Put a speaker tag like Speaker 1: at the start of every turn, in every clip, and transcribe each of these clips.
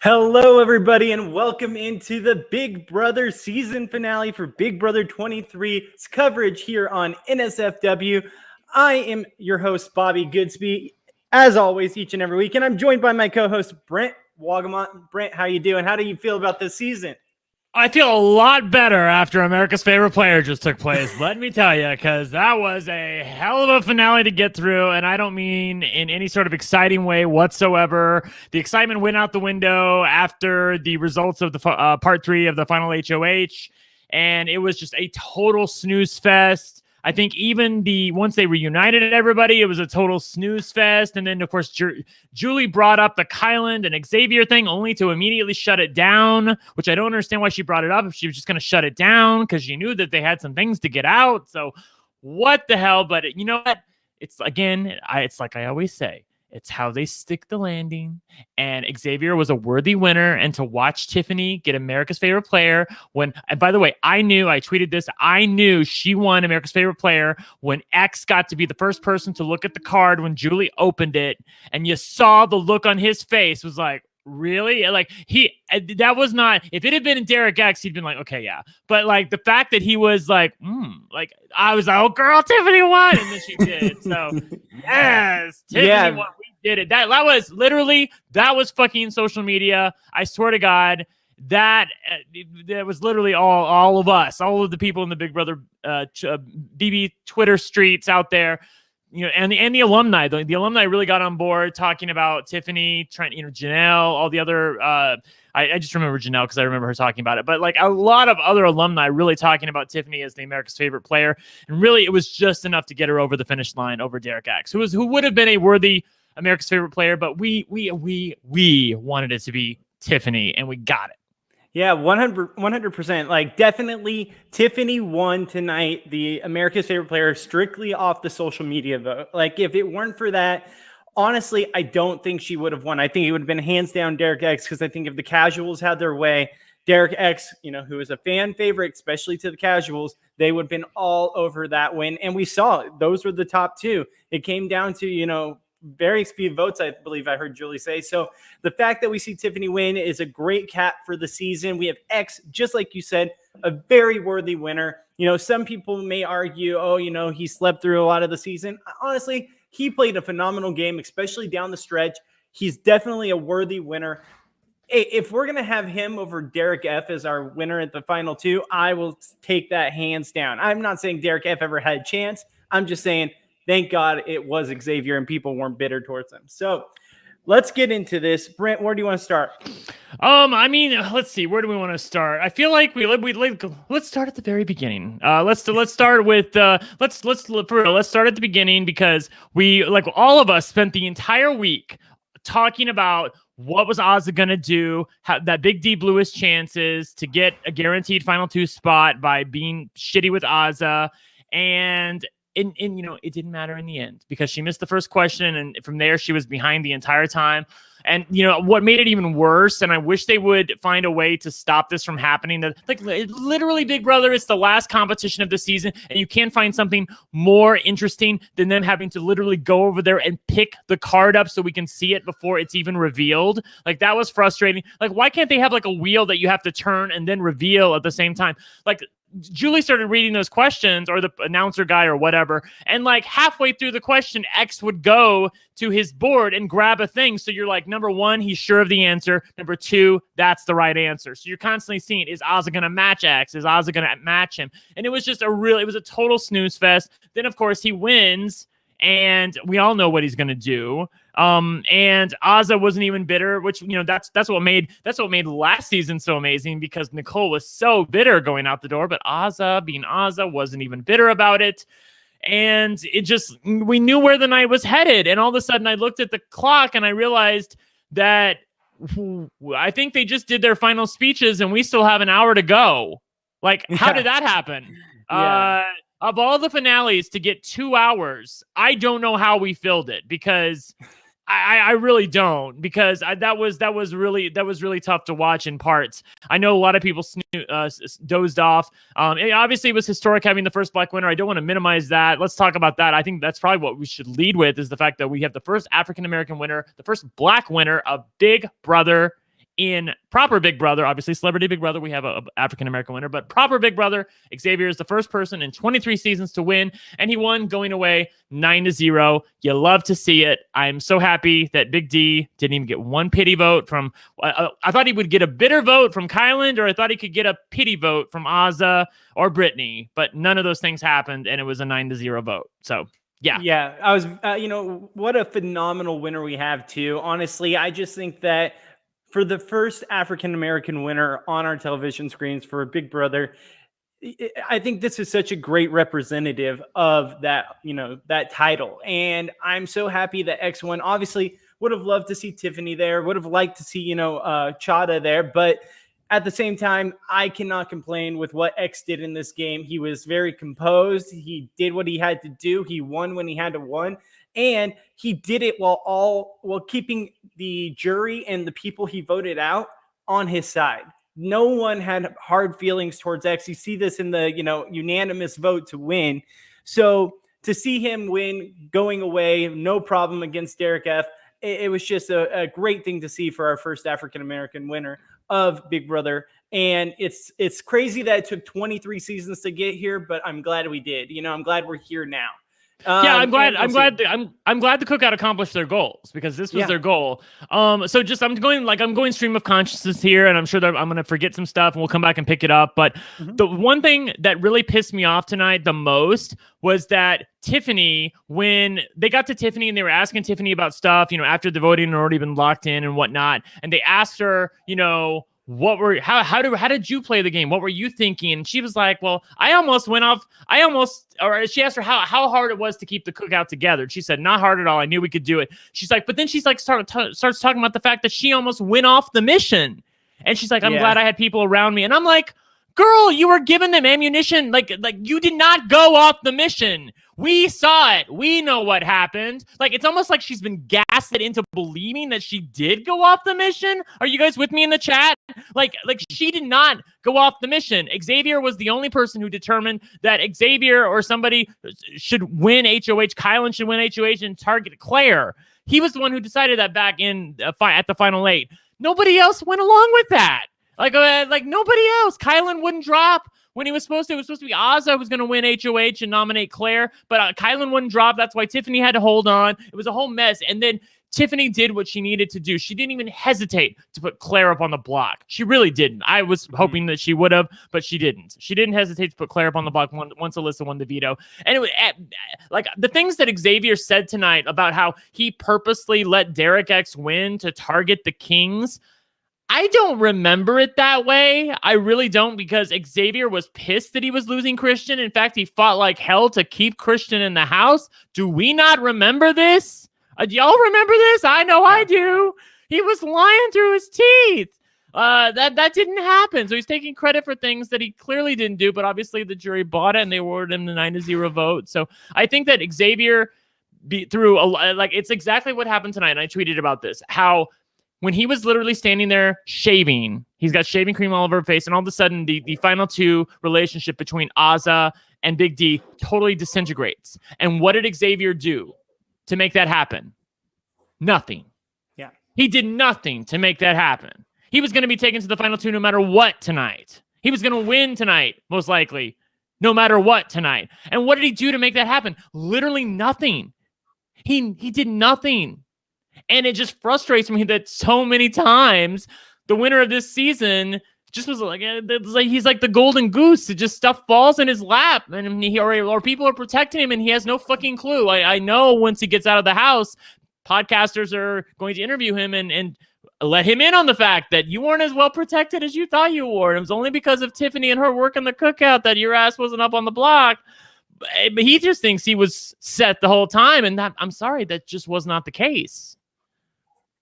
Speaker 1: Hello, everybody, and welcome into the Big Brother season finale for Big Brother 23's coverage here on NSFW. I am your host, Bobby Goodsby, as always, each and every week, and I'm joined by my co-host, Brent Wolgamott. Brent, how you doing? How do you feel about this season?
Speaker 2: I feel a lot better after America's Favorite Player just took place, let me tell you, because that was a hell of a finale to get through, and I don't mean in any sort of exciting way whatsoever. The excitement went out the window after the results of the part 3 of the final HOH, and it was just a total snooze fest. I think even once they reunited everybody, it was a total snooze fest. And then, of course, Julie brought up the Kyland and Xavier thing only to immediately shut it down, which I don't understand why she brought it up if she was just going to shut it down because she knew that they had some things to get out. So what the hell? But you know what? It's like I always say. It's how they stick the landing. And Xavier was a worthy winner. And to watch Tiffany get America's Favorite Player and by the way, I tweeted this, I knew she won America's Favorite Player when X got to be the first person to look at the card when Julie opened it. And you saw the look on his face was like, really? Like that was not, if it had been Derek X, he'd been like, okay, yeah. But like the fact that he was like, like I was like, oh girl, Tiffany won. And then she did. So yes, Tiffany won. We did it. That was fucking social media. I swear to God, that was literally all of us, all of the people in the Big Brother BB Twitter streets out there. You know, and the alumni, the alumni really got on board talking about Tiffany, Janelle, all the other. I just remember Janelle because I remember her talking about it. But like a lot of other alumni really talking about Tiffany as the America's Favorite Player, and really it was just enough to get her over the finish line over Derek X, who would have been a worthy America's Favorite Player, but we wanted it to be Tiffany, and we got it.
Speaker 1: Yeah, 100%. Like, definitely Tiffany won tonight, the America's Favorite Player, strictly off the social media vote. Like, if it weren't for that, honestly, I don't think she would have won. I think it would have been hands down Derek X, because I think if the casuals had their way, Derek X, who is a fan favorite, especially to the casuals, they would have been all over that win. And we saw it. Those were the top two. It came down to, very few votes, I believe I heard Julie say. So the fact that we see Tiffany win is a great cap for the season. We have X, just like you said, a very worthy winner. Some people may argue, he slept through a lot of the season. Honestly, he played a phenomenal game, especially down the stretch. He's definitely a worthy winner. If we're going to have him over Derek F as our winner at the final two, I will take that hands down. I'm not saying Derek F ever had a chance. I'm just saying, thank God it was Xavier and people weren't bitter towards him. So let's get into this. Brent, where do you want to start?
Speaker 2: Let's see. Where do we want to start? I feel like let's start at the very beginning. Let's start with let's start at the beginning, because we, like all of us, spent the entire week talking about what was Ozzy going to do, how that Big D blew his chances to get a guaranteed final two spot by being shitty with Ozzy, and it didn't matter in the end because she missed the first question, and from there she was behind the entire time. And what made it even worse, and I wish they would find a way to stop this from happening, that like literally Big Brother, it's the last competition of the season, and you can't find something more interesting than them having to literally go over there and pick the card up so we can see it before it's even revealed. Like, that was frustrating. Like, why can't they have like a wheel that you have to turn and then reveal at the same time? Like, Julie started reading those questions, or the announcer guy or whatever, and like halfway through the question, X would go to his board and grab a thing. So you're like, number one, he's sure of the answer. Number two, that's the right answer. So you're constantly seeing, is Ozzy going to match X? Is Ozzy going to match him? And it was just it was a total snooze fest. Then of course he wins, and we all know what he's going to do. And Ozzy wasn't even bitter, which, that's what made last season so amazing, because Nicole was so bitter going out the door, but Ozzy, being Ozzy, wasn't even bitter about it. And we knew where the night was headed. And all of a sudden I looked at the clock and I realized that I think they just did their final speeches and we still have an hour to go. Like, how did that happen? Yeah. Of all the finales to get 2 hours, I don't know how we filled it, because I really don't, because that was really tough to watch in parts. I know a lot of people dozed off. Obviously, it was historic having the first black winner. I don't want to minimize that. Let's talk about that. I think that's probably what we should lead with, is the fact that we have the first African American winner, the first black winner of Big Brother, in proper Big Brother. Obviously, Celebrity Big Brother, we have a African American winner, but proper Big Brother, Xavier is the first person in 23 seasons to win, and he won going away 9-0. You love to see it. I'm so happy that Big D didn't even get one pity vote from. I thought he would get a bitter vote from Kyland, or I thought he could get a pity vote from Azah or Brittany, but none of those things happened, and it was a 9-0 vote. So. Yeah,
Speaker 1: I was, what a phenomenal winner we have too. Honestly, I just think that for the first African-American winner on our television screens for Big Brother, I think this is such a great representative of that, that title. And I'm so happy that X won. Obviously, would have loved to see Tiffany there, would have liked to see, Chada there. But at the same time, I cannot complain with what X did in this game. He was very composed. He did what he had to do. He won when he had to win. And he did it while keeping the jury and the people he voted out on his side. No one had hard feelings towards X. You see this in the, unanimous vote to win. So to see him win going away, no problem against Derek F. It was just a great thing to see for our first African-American winner of Big Brother. And it's crazy that it took 23 seasons to get here, but I'm glad we did. I'm glad we're here now.
Speaker 2: I'm glad the Cookout accomplished their goals, because this was their goal. So just I'm going stream of consciousness here, and I'm sure that I'm going to forget some stuff, and we'll come back and pick it up. But the one thing that really pissed me off tonight the most was that Tiffany, when they got to Tiffany and they were asking Tiffany about stuff, after the voting had already been locked in and whatnot, and they asked her, how did you play the game? What were you thinking? And she was like, well, or she asked her how hard it was to keep the Cookout together. And she said, not hard at all. I knew we could do it. She's like, but then she's like, starts talking about the fact that she almost went off the mission. And she's like, I'm glad I had people around me. And I'm like, girl, you were giving them ammunition. Like you did not go off the mission. We saw it. We know what happened. Like, it's almost like she's been gaslit into believing that she did go off the mission. Are you guys with me in the chat? Like she did not go off the mission. Xavier was the only person who determined that Xavier or somebody should win HOH. Kylan should win HOH and target Claire. He was the one who decided that back in at the final 8. Nobody else went along with that. Like nobody else. Kylan wouldn't drop when he was supposed to. It was supposed to be Azah who was going to win HOH and nominate Claire, but Kylan wouldn't drop. That's why Tiffany had to hold on. It was a whole mess. And then Tiffany did what she needed to do. She didn't even hesitate to put Claire up on the block. She really didn't. I was hoping that she would have, but she didn't. She didn't hesitate to put Claire up on the block once Alyssa won the veto. And it was, like, the things that Xavier said tonight about how he purposely let Derek X win to target the Kings, I don't remember it that way. I really don't, because Xavier was pissed that he was losing Christian. In fact, he fought like hell to keep Christian in the house. Do we not remember this? Do y'all remember this? I know I do. He was lying through his teeth. That didn't happen. So he's taking credit for things that he clearly didn't do, but obviously the jury bought it and they awarded him the 9-0 vote. So I think that Xavier it's exactly what happened tonight. And I tweeted about this, how when he was literally standing there shaving, he's got shaving cream all over her face, and all of a sudden the final two relationship between Azah and Big D totally disintegrates. And what did Xavier do to make that happen? Nothing.
Speaker 1: Yeah.
Speaker 2: He did nothing to make that happen. He was going to be taken to the final two no matter what tonight. He was going to win tonight, most likely, no matter what tonight. And what did he do to make that happen? Literally nothing. He did nothing. And it just frustrates me that so many times the winner of this season just was like he's like the golden goose. It just stuff falls in his lap, and or people are protecting him, and he has no fucking clue. I know once he gets out of the house, podcasters are going to interview him and let him in on the fact that you weren't as well protected as you thought you were. It was only because of Tiffany and her work in the Cookout that your ass wasn't up on the block. But he just thinks he was set the whole time, and I'm sorry, that just was not the case.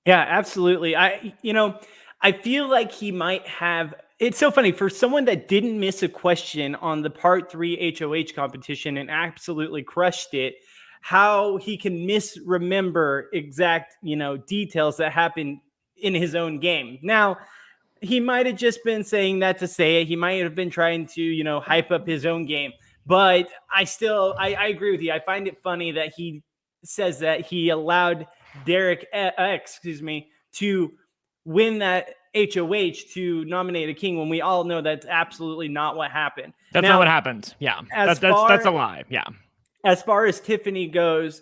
Speaker 1: Yeah, absolutely. I feel like he might have. It's so funny for someone that didn't miss a question on the part 3 HOH competition and absolutely crushed it. how he can misremember exact, details that happen in his own game. Now, he might have just been saying that to say it. He might have been trying to, hype up his own game. But I agree with you. I find it funny that he says that he allowed Derek X, to win that HOH to nominate a king when we all know that's absolutely not what happened.
Speaker 2: That's not what happened. Yeah, that's a lie. Yeah.
Speaker 1: As far as Tiffany goes,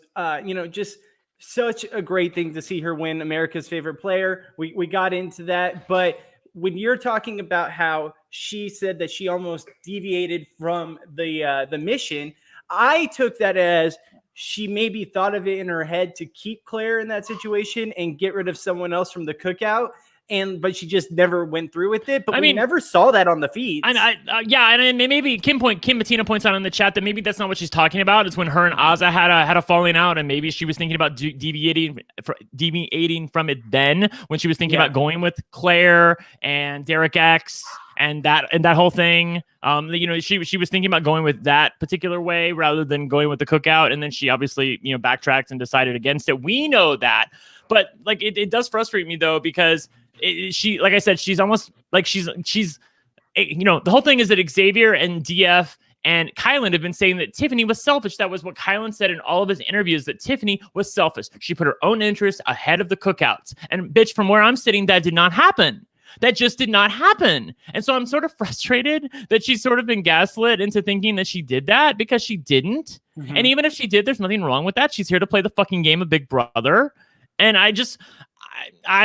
Speaker 1: just such a great thing to see her win America's favorite player. We got into that, but when you're talking about how she said that she almost deviated from the mission, I took that as she maybe thought of it in her head to keep Claire in that situation and get rid of someone else from the cookout. But she just never went through with it. But we never saw that on the feed.
Speaker 2: And maybe Kim Bettina points out in the chat that maybe that's not what she's talking about. It's when her and Azza had a falling out, and maybe she was thinking about deviating from it then, when she was thinking about going with Claire and Derek X and that whole thing. She was thinking about going with that particular way rather than going with the cookout, and then she obviously backtracked and decided against it. We know that, but like it does frustrate me though, because she, like I said, she's almost like she's the whole thing is that Xavier and DF and Kylan have been saying that Tiffany was selfish. That was what Kylan said in all of his interviews, that Tiffany was selfish. She put her own interests ahead of the cookouts. And bitch, from where I'm sitting, that did not happen. That just did not happen. And so I'm sort of frustrated that she's sort of been gaslit into thinking that she did that, because she didn't. Mm-hmm. And even if she did, there's nothing wrong with that. She's here to play the fucking game of Big Brother. And I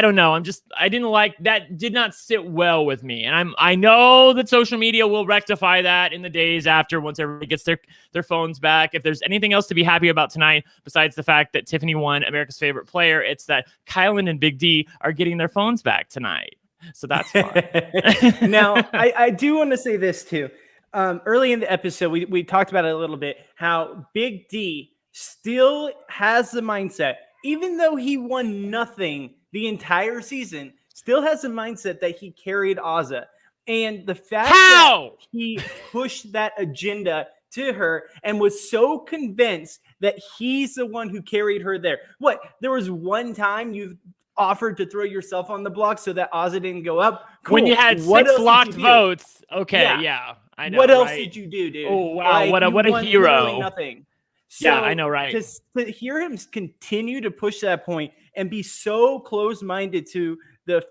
Speaker 2: don't know. I didn't like that. Did not sit well with me. And I know that social media will rectify that in the days after, once everybody gets their phones back. If there's anything else to be happy about tonight, besides the fact that Tiffany won America's favorite player, it's that Kylan and Big D are getting their phones back tonight. So that's fun.
Speaker 1: Now, I do want to say this too. Early in the episode, we talked about it a little bit, how Big D still has the mindset, even though he won nothing the entire season, still has the mindset that he carried Azza. And the fact that he pushed that agenda to her and was so convinced that he's the one who carried her there. What? There was one time you offered to throw yourself on the block so that Azza didn't go up?
Speaker 2: Cool. When you had 6 locked votes. Okay, yeah. I know.
Speaker 1: What else did you do, dude?
Speaker 2: Oh, wow. What a hero.
Speaker 1: Nothing. So
Speaker 2: yeah, I know, right?
Speaker 1: To hear him continue to push that point and be so close-minded to the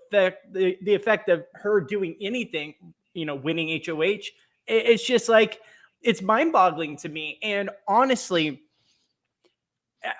Speaker 1: effect of her doing anything, winning HOH, it's just like, it's mind-boggling to me. And honestly,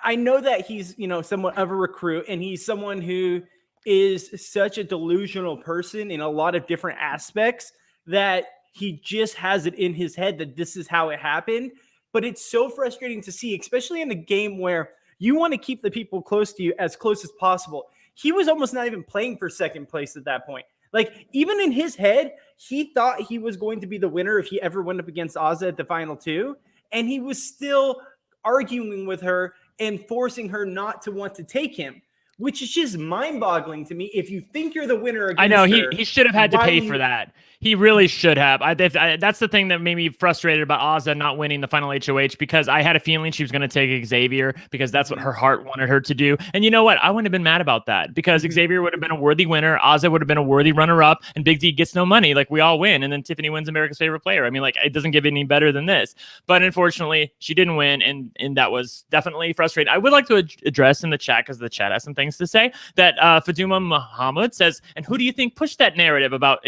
Speaker 1: I know that he's, somewhat of a recruit, and he's someone who is such a delusional person in a lot of different aspects that he just has it in his head that this is how it happened. But it's so frustrating to see, especially in a game where you want to keep the people close to you as close as possible. He was almost not even playing for second place at that point. Like, even in his head, he thought he was going to be the winner if he ever went up against Azza at the final 2. And he was still arguing with her and forcing her not to want to take him, which is just mind-boggling to me. If you think you're the winner against
Speaker 2: I know,
Speaker 1: her,
Speaker 2: he should have had to pay for that. He really should have. That's the thing that made me frustrated about Azza not winning the final HOH, because I had a feeling she was going to take Xavier, because that's what her heart wanted her to do. And you know what? I wouldn't have been mad about that, because Xavier would have been a worthy winner. Azza would have been a worthy runner-up, and Big D gets no money. Like, we all win. And then Tiffany wins America's favorite player. I mean, like, it doesn't get any better than this. But unfortunately, she didn't win. And that was definitely frustrating. I would like to address in the chat, because the chat has some things to say, that Faduma Muhammad says, and who do you think pushed that narrative about,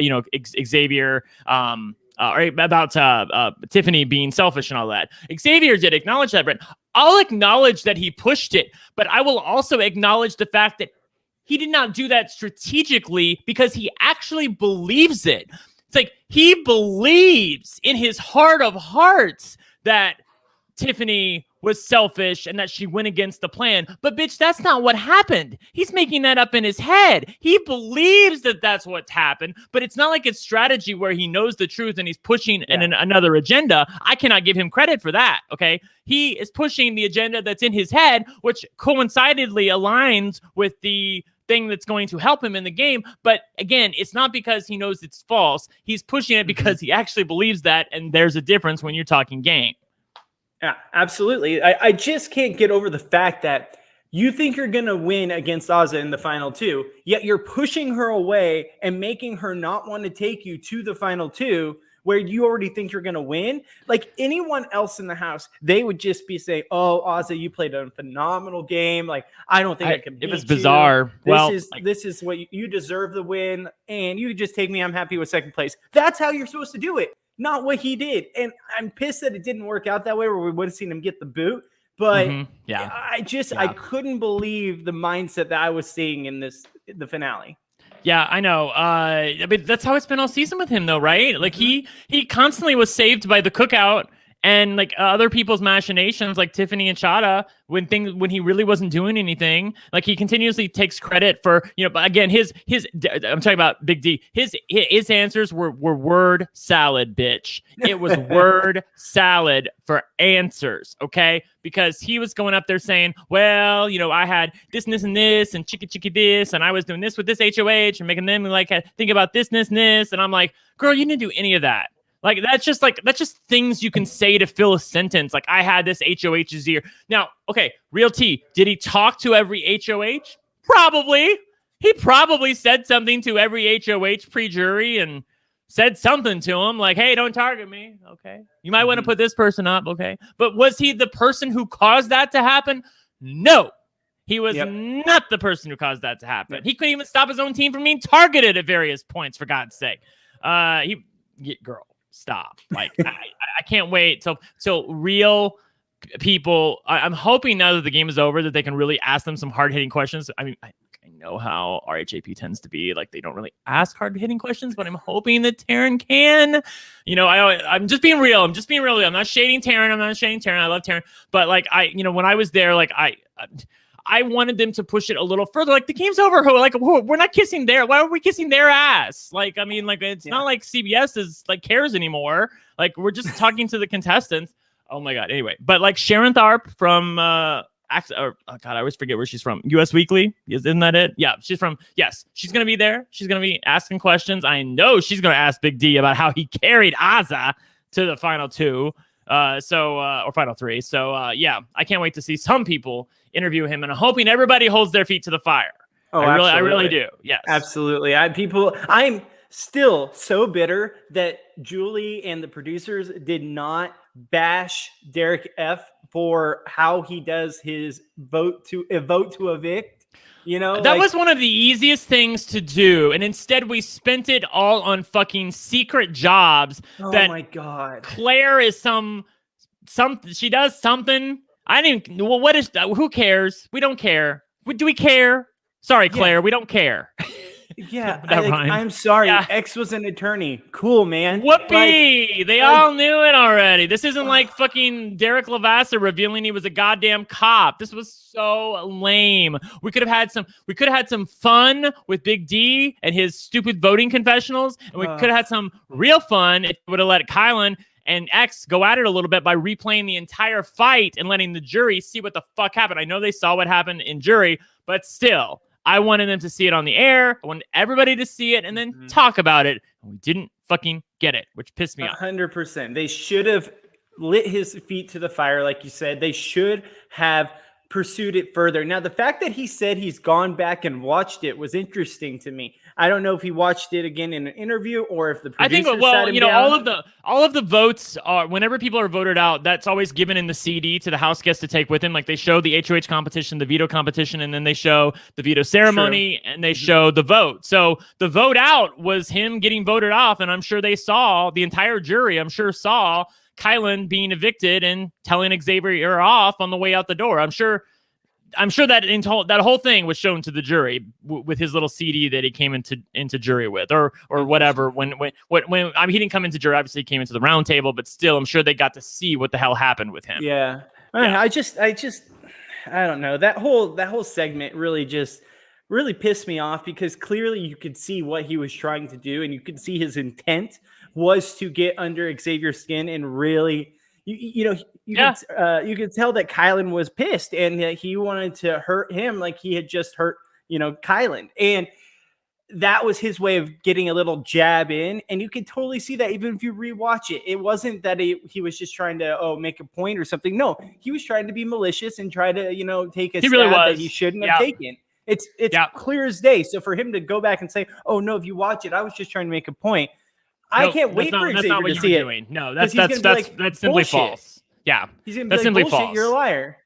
Speaker 2: Xavier, or about Tiffany being selfish and all that? Xavier did acknowledge that, Brent. I'll acknowledge that he pushed it, but I will also acknowledge the fact that he did not do that strategically, because he actually believes it. It's like, he believes in his heart of hearts that Tiffany was selfish and that she went against the plan. But bitch, that's not what happened. He's making that up in his head. He believes that that's what's happened, but it's not like it's strategy where he knows the truth and he's pushing another agenda. I cannot give him credit for that, okay? He is pushing the agenda that's in his head, which coincidentally aligns with the thing that's going to help him in the game. But again, it's not because he knows it's false. He's pushing it because he actually believes that, and there's a difference when you're talking game.
Speaker 1: Yeah, absolutely. I just can't get over the fact that you think you're going to win against Azah in the final two, yet you're pushing her away and making her not want to take you to the final two where you already think you're going to win. Like anyone else in the house, they would just be saying, "Oh, Azah, you played a phenomenal game. Like I don't think I can beat you.
Speaker 2: It was bizarre.
Speaker 1: This is what you deserve the win, and you just take me. I'm happy with second place." That's how you're supposed to do it. Not what he did. And I'm pissed that it didn't work out that way where we would have seen him get the boot. But I couldn't believe the mindset that I was seeing in the finale.
Speaker 2: Yeah, I know. I mean, that's how it's been all season with him, though, right? Like he constantly was saved by the cookout and like other people's machinations, like Tiffany and Chada, when he really wasn't doing anything. Like he continuously takes credit for, but again, his I'm talking about Big D. His answers were word salad, bitch. It was word salad for answers, okay? Because he was going up there saying, well, I had this and this and this and chicky this, and I was doing this with this HOH and making them like think about this and this, and I'm like, girl, you didn't do any of that. That's just things you can say to fill a sentence. Like, I had this HOH's ear. Now, okay, real T, did he talk to every HOH? Probably. He probably said something to every HOH pre-jury and said something to him like, hey, don't target me. Okay. You might want to put this person up. Okay. But was he the person who caused that to happen? No. He was not the person who caused that to happen. Yep. He couldn't even stop his own team from being targeted at various points, for God's sake. Girl. Stop. Like, I can't wait till real people. I'm hoping now that the game is over that they can really ask them some hard-hitting questions. I mean, I know how RHAP tends to be. Like, they don't really ask hard-hitting questions, but I'm hoping that Taryn can. I'm just being real. I'm I'm not shading Taryn. I love Taryn. But, like, when I was there, like, I wanted them to push it a little further. Like, the game's over. Like, we're not kissing their. Why are we kissing their ass? Like, I mean, like, it's not like CBS is like cares anymore. Like, we're just talking to the contestants. Oh my God. Anyway, but like Sharon Tharp from God, I always forget where she's from. US Weekly, isn't that it? Yeah, she's from. Yes, she's gonna be there. She's gonna be asking questions. I know she's gonna ask Big D about how he carried Azah to the final two. Or final three. So yeah, I can't wait to see some people interview him, and I'm hoping everybody holds their feet to the fire. Oh, I really do. Yes,
Speaker 1: absolutely. I'm still so bitter that Julie and the producers did not bash Derek F for how he does his vote to evict.
Speaker 2: That was one of the easiest things to do, and instead we spent it all on fucking secret jobs.
Speaker 1: Oh my God!
Speaker 2: Claire is some she does something. I didn't. Well, what is? Who cares? We don't care. Do we care? Sorry, Claire. We don't care.
Speaker 1: Yeah, I'm sorry. Yeah. X was an attorney. Cool, man.
Speaker 2: Whoopee! They all knew it already. This isn't like fucking Derek Lavassa revealing he was a goddamn cop. This was so lame. We could have had some fun with Big D and his stupid voting confessionals, and we could have had some real fun if we would have let Kylan and X go at it a little bit by replaying the entire fight and letting the jury see what the fuck happened. I know they saw what happened in jury, but still, I wanted them to see it on the air. I wanted everybody to see it and then talk about it. And we didn't fucking get it, which pissed me off.
Speaker 1: 100%. They should have lit his feet to the fire, like you said. They should have pursued it further. Now, the fact that he said he's gone back and watched it was interesting to me. I don't know if he watched it again in an interview or if the producer sat him down.
Speaker 2: all of the votes are, whenever people are voted out, that's always given in the CD to the house guest to take with him. Like, they show the HOH competition, the veto competition, and then they show the veto ceremony, and they show the vote. So the vote out was him getting voted off, and I'm sure they saw, the entire jury, I'm sure saw Kylan being evicted and telling Xavier off on the way out the door. I'm sure that that whole thing was shown to the jury with his little CD that he came into jury with, or whatever. When I mean, he didn't come into jury, obviously he came into the round table, but still, I'm sure they got to see what the hell happened with him.
Speaker 1: Yeah. I don't know. That whole segment really pissed me off, because clearly you could see what he was trying to do, and you could see his intent was to get under Xavier's skin and really, you could tell that Kylan was pissed and that he wanted to hurt him like he had just hurt, Kylan. And that was his way of getting a little jab in, and you could totally see that even if you rewatch it. It wasn't that he was just trying to make a point or something. No, he was trying to be malicious and try to take a stab that he shouldn't have taken. It's clear as day. So for him to go back and say, "Oh no, if you watch it, I was just trying to make a point," I can't wait for Xavier to see it.
Speaker 2: No, that's simply false. Yeah,
Speaker 1: he's gonna be like, simply false. You're a liar.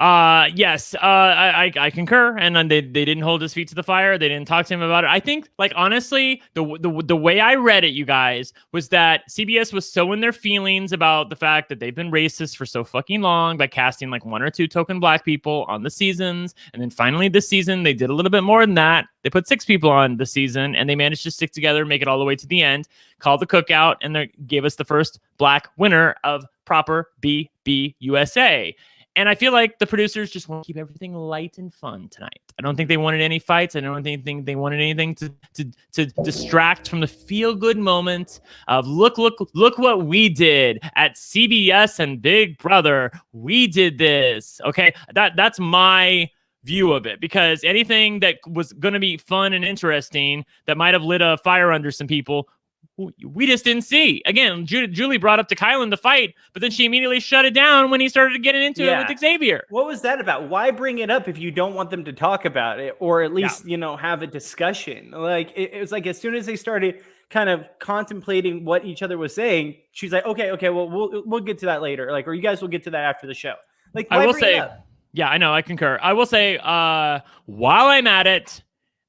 Speaker 2: Yes, I concur, and then they didn't hold his feet to the fire. They didn't talk to him about it. I think, like, honestly, the way I read it, you guys, was that CBS was so in their feelings about the fact that they've been racist for so fucking long by casting like 1 or 2 token black people on the seasons, and then finally this season they did a little bit more than that. They put 6 people on the season, and they managed to stick together and make it all the way to the end. Called the cookout, and they gave us the first black winner of proper BBUSA. And I feel like the producers just want to keep everything light and fun tonight. I don't think they wanted any fights. I don't think they wanted anything to distract from the feel-good moment of look what we did at CBS and Big Brother. We did this. Okay, that's my view of it, because anything that was going to be fun and interesting that might have lit a fire under some people, we just didn't see. Again, Julie brought up to Kylan the fight, but then she immediately shut it down when he started getting into it with Xavier.
Speaker 1: What was that about? Why bring it up if you don't want them to talk about it, or at least have a discussion? Like it was like as soon as they started kind of contemplating what each other was saying, she's like, okay, well we'll get to that later. Like, or you guys will get to that after the show. Like,
Speaker 2: I will say, yeah, I know, I concur. I will say, while I'm at it,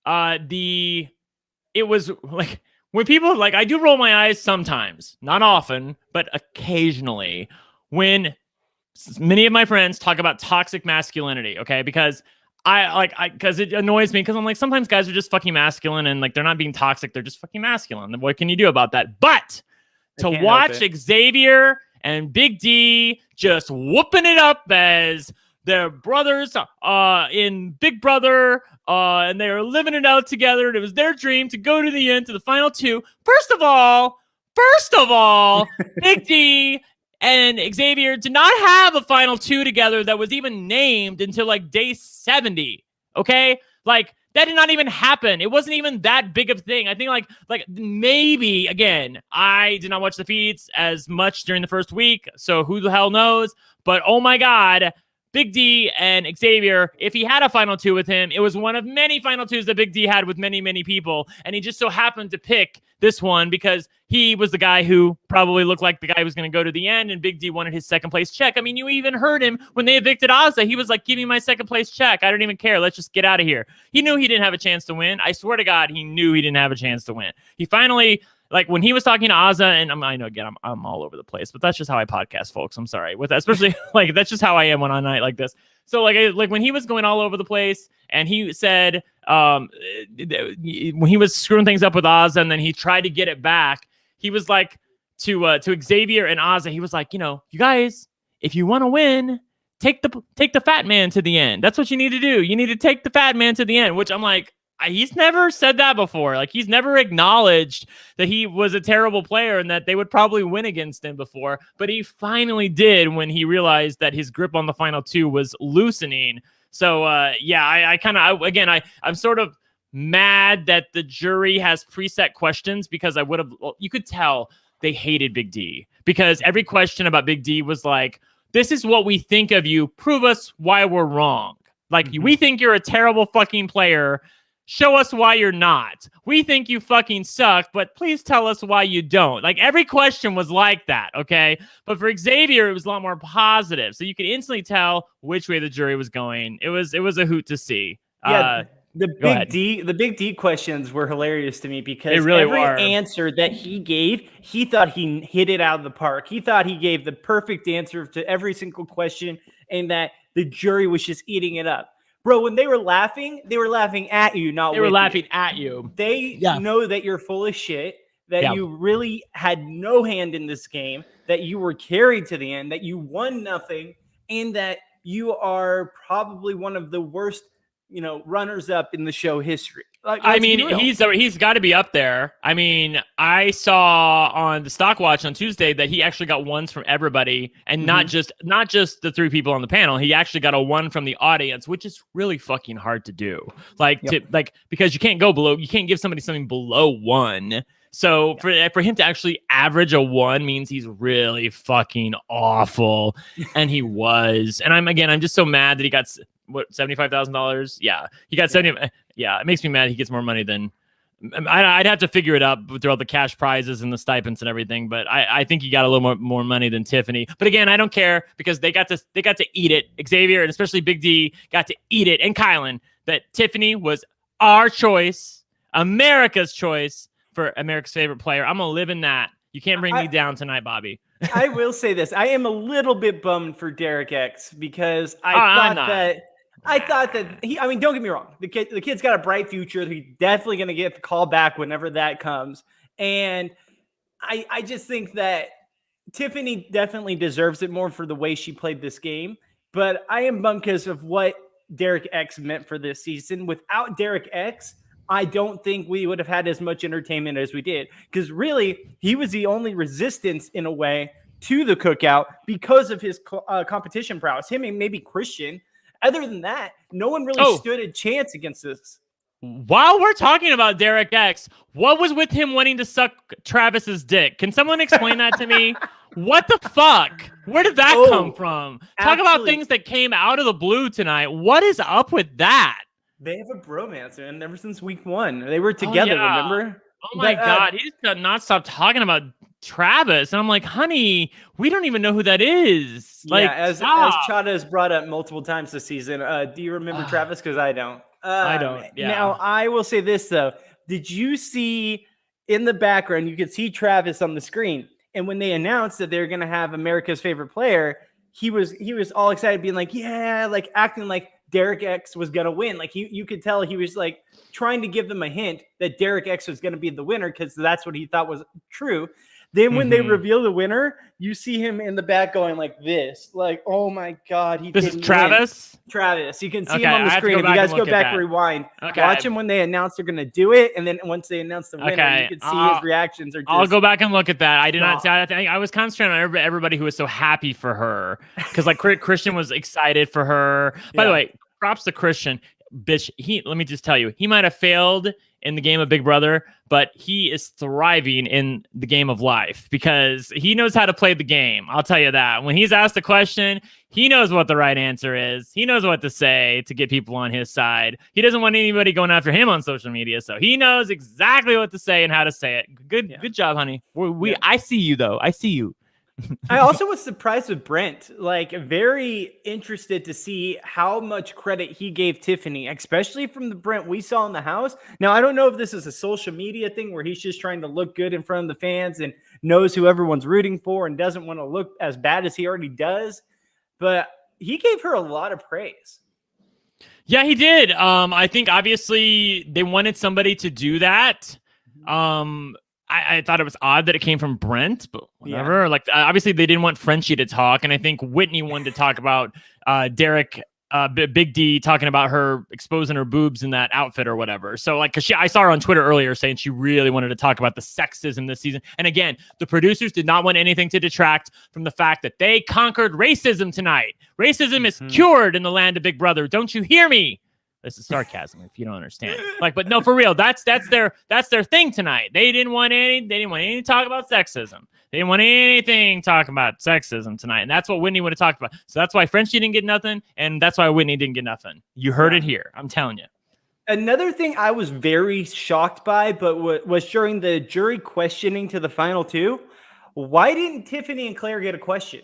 Speaker 2: it was like, when people, like, I do roll my eyes sometimes, not often, but occasionally, when many of my friends talk about toxic masculinity, okay? Because because it annoys me, because I'm like, sometimes guys are just fucking masculine, and like, they're not being toxic, they're just fucking masculine. What can you do about that? But to watch Xavier and Big D just whooping it up as their brothers in Big Brother, and they were living it out together, and it was their dream to go to the end, to the final 2. First of all, Big D and Xavier did not have a final 2 together that was even named until like day 70. Okay, like that did not even happen. It wasn't even that big of a thing. I think like maybe, again, I did not watch the feeds as much during the first week, so who the hell knows? But oh my God, Big D and Xavier, if he had a final 2 with him, it was one of many final 2s that Big D had with many, many people. And he just so happened to pick this one because he was the guy who probably looked like the guy who was going to go to the end, and Big D wanted his second place check. I mean, you even heard him when they evicted Ozza. He was like, give me my second place check. I don't even care. Let's just get out of here. He knew he didn't have a chance to win. I swear to God, he knew he didn't have a chance to win. He finally... Like when he was talking to Ozza, and I know again I'm all over the place, but that's just how I podcast, folks. I'm sorry with that, especially like that's just how I am on a night like this. So like when he was going all over the place, and he said when he was screwing things up with Ozza, and then he tried to get it back, he was like to Xavier and Ozza, he was like, you guys, if you want to win, take the fat man to the end. That's what you need to do. You need to take the fat man to the end. Which I'm like, he's never said that before. Like, he's never acknowledged that he was a terrible player and that they would probably win against him before. But he finally did when he realized that his grip on the final 2 was loosening. So, I'm sort of mad that the jury has preset questions, because you could tell they hated Big D, because every question about Big D was like, this is what we think of you. Prove us why we're wrong. Like, we think you're a terrible fucking player. Show us why you're not. We think you fucking suck, but please tell us why you don't. Like, every question was like that, okay? But for Xavier, it was a lot more positive. So you could instantly tell which way the jury was going. It was a hoot to see.
Speaker 1: Yeah, the Big D questions were hilarious to me, because every answer that he gave, he thought he hit it out of the park. He thought he gave the perfect answer to every single question, and that the jury was just eating it up. Bro, when they were laughing at you, not
Speaker 2: they were laughing at you.
Speaker 1: They know that you're full of shit, that you really had no hand in this game, that you were carried to the end, that you won nothing, and that you are probably one of the worst, runners up in the show history. Like,
Speaker 2: I
Speaker 1: let's be
Speaker 2: mean,
Speaker 1: real.
Speaker 2: he's got to be up there. I mean, I saw on the Stock Watch on Tuesday that he actually got ones from everybody, and not just the 3 people on the panel. He actually got a 1 from the audience, which is really fucking hard to do. Because you can't give somebody something below 1. So for him to actually average a 1 means he's really fucking awful, and he was. And I'm just so mad that he got $75,000. Yeah, he got 70. Yeah, it makes me mad. He gets more money than I'd have to figure it out through all the cash prizes and the stipends and everything. But I think he got a little more money than Tiffany. But again, I don't care because they got to eat it. Xavier and especially Big D got to eat it, and Kylan, that Tiffany was our choice, America's choice for America's favorite player. I'm gonna live in that. You can't bring me down tonight, Bobby.
Speaker 1: I will say this: I am a little bit bummed for Derek X because I thought that he. I mean, don't get me wrong. The kid's got a bright future. He's definitely going to get the call back whenever that comes. And I just think that Tiffany definitely deserves it more for the way she played this game. But I am bummed because of what Derek X meant for this season. Without Derek X, I don't think we would have had as much entertainment as we did. Because really, he was the only resistance in a way to the cookout because of his competition prowess. Him and maybe Christian. Other than that, no one really stood a chance against this.
Speaker 2: While we're talking about Derek X, what was with him wanting to suck Travis's dick? Can someone explain that to me? What the fuck? Where did that come from? Talk about things that came out of the blue tonight. What is up with that?
Speaker 1: They have a bromance, man. Ever since week 1, they were together. Remember?
Speaker 2: Oh my God, he just could not stop talking about Travis, and I'm like, honey, we don't even know who that is. Like,
Speaker 1: as Chada has brought up multiple times this season. Do you remember Travis? Because I don't.
Speaker 2: I don't. Yeah.
Speaker 1: Now I will say this though: did you see in the background? You could see Travis on the screen, and when they announced that they're going to have America's favorite player, he was all excited, being like, yeah, like acting like Derek X was going to win. Like you could tell he was like trying to give them a hint that Derek X was going to be the winner because that's what he thought was true. Then when they reveal the winner, you see him in the back going like this, like, oh my God.
Speaker 2: This is Travis?
Speaker 1: Win. Travis. You can see him on the screen. If you guys go back, rewind, watch him when they announce they're going to do it. And then once they announce the winner, you can see his reactions are just...
Speaker 2: I'll go back and look at that. I did not see. I was concentrating on everybody who was so happy for her because like Christian was excited for her. By the way, props to Christian. Bitch, let me just tell you, he might have failed in the game of Big Brother, but he is thriving in the game of life because he knows how to play the game. I'll tell you that. When he's asked a question, he knows what the right answer is. He knows what to say to get people on his side. He doesn't want anybody going after him on social media, so he knows exactly what to say and how to say it. Good job, honey. I see you, though. I see you.
Speaker 1: I also was surprised with Brent, like very interested to see how much credit he gave Tiffany, especially from the Brent we saw in the house. Now, I don't know if this is a social media thing where he's just trying to look good in front of the fans and knows who everyone's rooting for and doesn't want to look as bad as he already does, but he gave her a lot of praise.
Speaker 2: Yeah, he did. I think obviously they wanted somebody to do that. I thought it was odd that it came from Brent, but whatever. Yeah. Like, obviously, they didn't want Frenchie to talk, and I think Whitney wanted to talk about Derek, Big D, talking about her exposing her boobs in that outfit or whatever. So, like, because I saw her on Twitter earlier saying she really wanted to talk about the sexism this season. And again, the producers did not want anything to detract from the fact that they conquered racism tonight. Racism is cured in the land of Big Brother. Don't you hear me? This is sarcasm if you don't understand. Like, but no, for real, that's their thing tonight. They didn't want any talk about sexism. They didn't want anything talking about sexism tonight. And that's what Whitney would have talked about. So that's why Frenchie didn't get nothing, and that's why Whitney didn't get nothing. You heard it here. I'm telling you.
Speaker 1: Another thing I was very shocked by, but was during the jury questioning to the final 2, why didn't Tiffany and Claire get a question?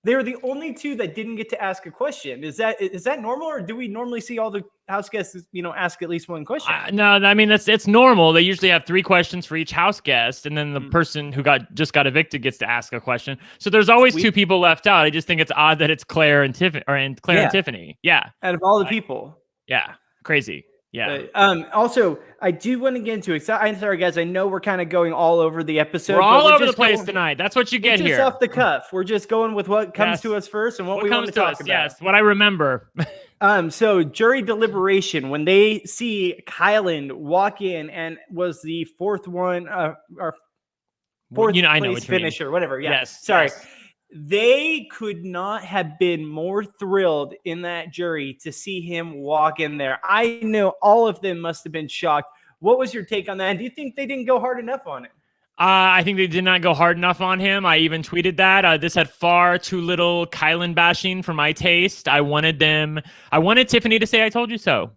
Speaker 1: They were the only 2 that didn't get to ask a question. Is that normal, or do we normally see all the house guests, ask at least one question?
Speaker 2: No, I mean it's normal. They usually have 3 questions for each house guest, and then the person who just got evicted gets to ask a question. So there's always 2 people left out. I just think it's odd that it's Claire and Tiffany, and Tiffany. Yeah,
Speaker 1: out of all the people.
Speaker 2: Yeah, crazy. Yeah.
Speaker 1: But, also, I do want to get into it. I'm sorry, guys. I know we're kind of going all over the episode.
Speaker 2: We're all
Speaker 1: but
Speaker 2: over the place tonight. That's what you get
Speaker 1: we're just
Speaker 2: here.
Speaker 1: off the cuff. We're just going with what comes to us first and what we want to talk about.
Speaker 2: Yes, what I remember.
Speaker 1: So jury deliberation, when they see Kylan walk in and was the fourth one, or fourth
Speaker 2: I know
Speaker 1: place finisher, whatever. Yeah.
Speaker 2: Yes.
Speaker 1: Sorry.
Speaker 2: Yes.
Speaker 1: They could not have been more thrilled in that jury to see him walk in there. I know all of them must have been shocked. What was your take on that? And do you think they didn't go hard enough on him?
Speaker 2: I think they did not go hard enough on him. I even tweeted that. This had far too little Kylan bashing for my taste. I wanted Tiffany to say, "I told you so."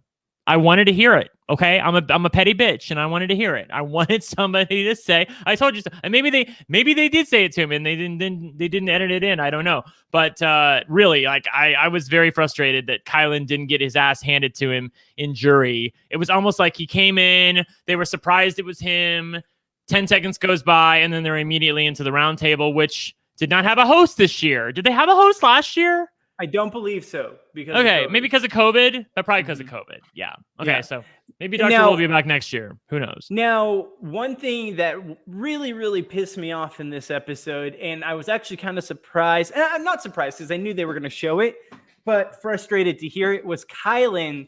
Speaker 2: I wanted to hear it. Okay, I'm a petty bitch, and I wanted to hear it. I wanted somebody to say, "I told you so." And maybe they did say it to him, and they didn't edit it in. I don't know, but really, like I was very frustrated that Kylan didn't get his ass handed to him in jury. It was almost like he came in, they were surprised it was him. 10 seconds goes by, and then they're immediately into the round table, which did not have a host this year. Did they have a host last year?
Speaker 1: I don't believe so.
Speaker 2: Maybe because of COVID, but probably because of COVID. Yeah. Okay, yeah. So maybe Dr. will be back next year. Who knows?
Speaker 1: Now, one thing that really, really pissed me off in this episode, and I was actually kind of surprised, and I'm not surprised because I knew they were going to show it, but frustrated to hear it, was Kylan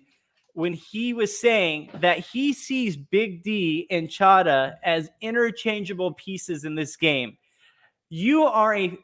Speaker 1: when he was saying that he sees Big D and Chada as interchangeable pieces in this game. You are a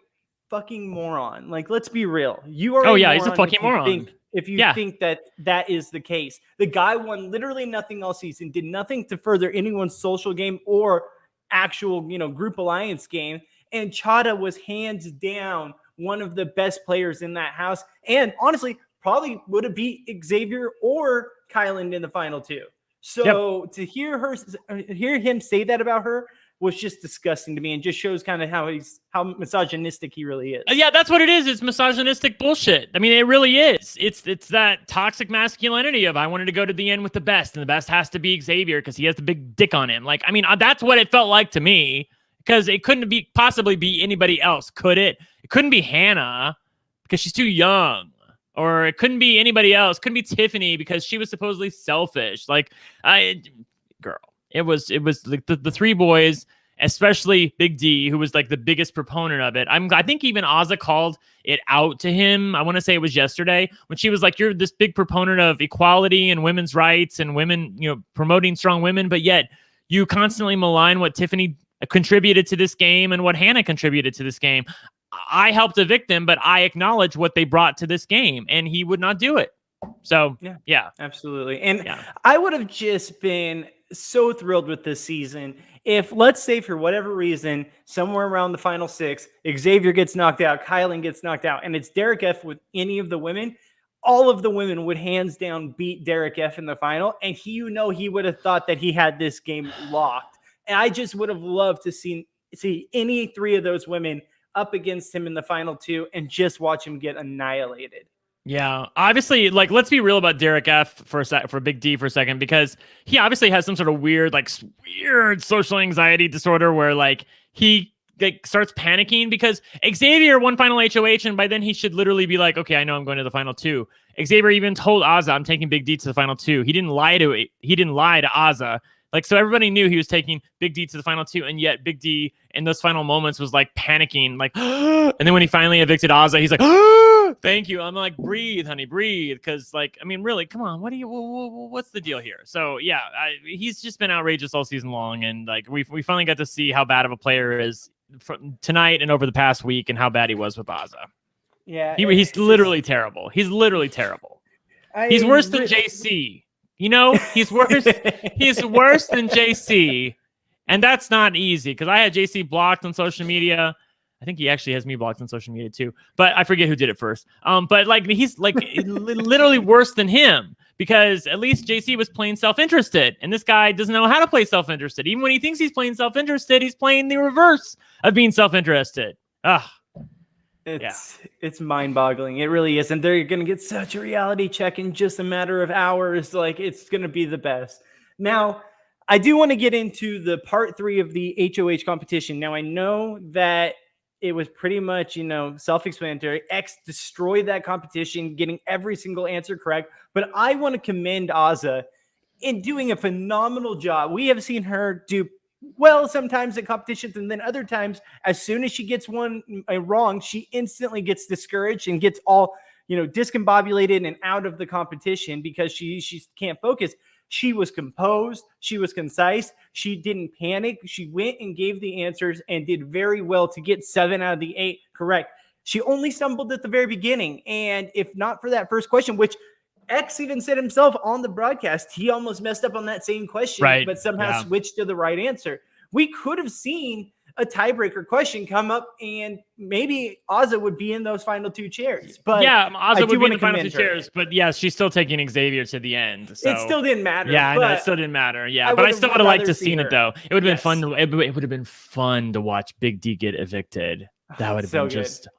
Speaker 1: fucking moron. Like, let's be real. You are.
Speaker 2: He's a fucking moron.
Speaker 1: If you think that is the case, the guy won literally nothing all season, did nothing to further anyone's social game or actual, group alliance game. And Chada was hands down one of the best players in that house. And honestly, probably would have beat Xavier or Kylan in the final two. So to hear him say that about her was just disgusting to me, and just shows kind of how misogynistic he really is.
Speaker 2: Yeah, that's what it is. It's misogynistic bullshit. I mean, it really is. It's that toxic masculinity of I wanted to go to the end with the best, and the best has to be Xavier because he has the big dick on him. Like, I mean, that's what it felt like to me, because it couldn't possibly be anybody else, could it? It couldn't be Hannah because she's too young. Or it couldn't be anybody else. Couldn't be Tiffany because she was supposedly selfish. Like, it was like the three boys, especially Big D, who was like the biggest proponent of it. I think even Azah called it out to him. I want to say it was yesterday when she was like, "You're this big proponent of equality and women's rights and women, promoting strong women, but yet you constantly malign what Tiffany contributed to this game and what Hannah contributed to this game. I helped evict them, but I acknowledge what they brought to this game," and he would not do it. So yeah,
Speaker 1: absolutely. And I would have just been so thrilled with this season if, let's say, for whatever reason, somewhere around the final six, Xavier gets knocked out, Kylan gets knocked out, and it's Derek F with any of the women. All of the women would hands down beat Derek F in the final, and he would have thought that he had this game locked. And I just would have loved to see any three of those women up against him in the final two and just watch him get annihilated.
Speaker 2: Yeah, obviously, like, let's be real about Derek F for Big D for a second, because he obviously has some sort of weird social anxiety disorder where like he starts panicking because Xavier won final HOH, and by then he should literally be like, okay, I know I'm going to the final two. Xavier even told Azah, I'm taking Big D to the final two. He didn't lie to Azah. Like, so everybody knew he was taking Big D to the final two, and yet Big D in those final moments was like panicking, like, and then when he finally evicted Azah, he's like, thank you. I'm like, breathe, honey, breathe. Because, like, I mean, really, come on, what's the deal here? So yeah, he's just been outrageous all season long, and like we finally got to see how bad of a player is tonight and over the past week, and how bad he was with Azah.
Speaker 1: Yeah,
Speaker 2: he's literally terrible. He's literally terrible. He's worse than JC. He's worse. He's worse than JC, and that's not easy because I had JC blocked on social media. I think he actually has me blocked on social media too, but I forget who did it first. But like he's like literally worse than him, because at least JC was playing self-interested, and this guy doesn't know how to play self-interested. Even when he thinks he's playing self-interested, he's playing the reverse of being self-interested.
Speaker 1: It's mind-boggling. It really is. And they're going to get such a reality check in just a matter of hours. Like, it's going to be the best. Now, I do want to get into the part 3 of the HOH competition. Now, I know that it was pretty much, self-explanatory. X destroyed that competition, getting every single answer correct. But I want to commend Azah. in doing a phenomenal job. We have seen her do well sometimes in competitions, and then other times, as soon as she gets one wrong, she instantly gets discouraged and gets all discombobulated and out of the competition because she can't focus. She was composed. She was concise. She didn't panic. She went and gave the answers and did very well to get 7 out of the 8 correct. She only stumbled at the very beginning. And if not for that first question, which X even said himself on the broadcast, he almost messed up on that same question, but somehow switched to the right answer. We could have seen a tiebreaker question come up, and maybe Ozza would be in those final 2 chairs. But
Speaker 2: Ozza would be in the final 2 chairs. But she's still taking Xavier to the end. So
Speaker 1: it still didn't matter.
Speaker 2: Yeah, I know, it still didn't matter. Yeah, but I still would have liked to seen it though. It would have been fun. It would have been fun to watch Big D get evicted. That would have been just
Speaker 1: so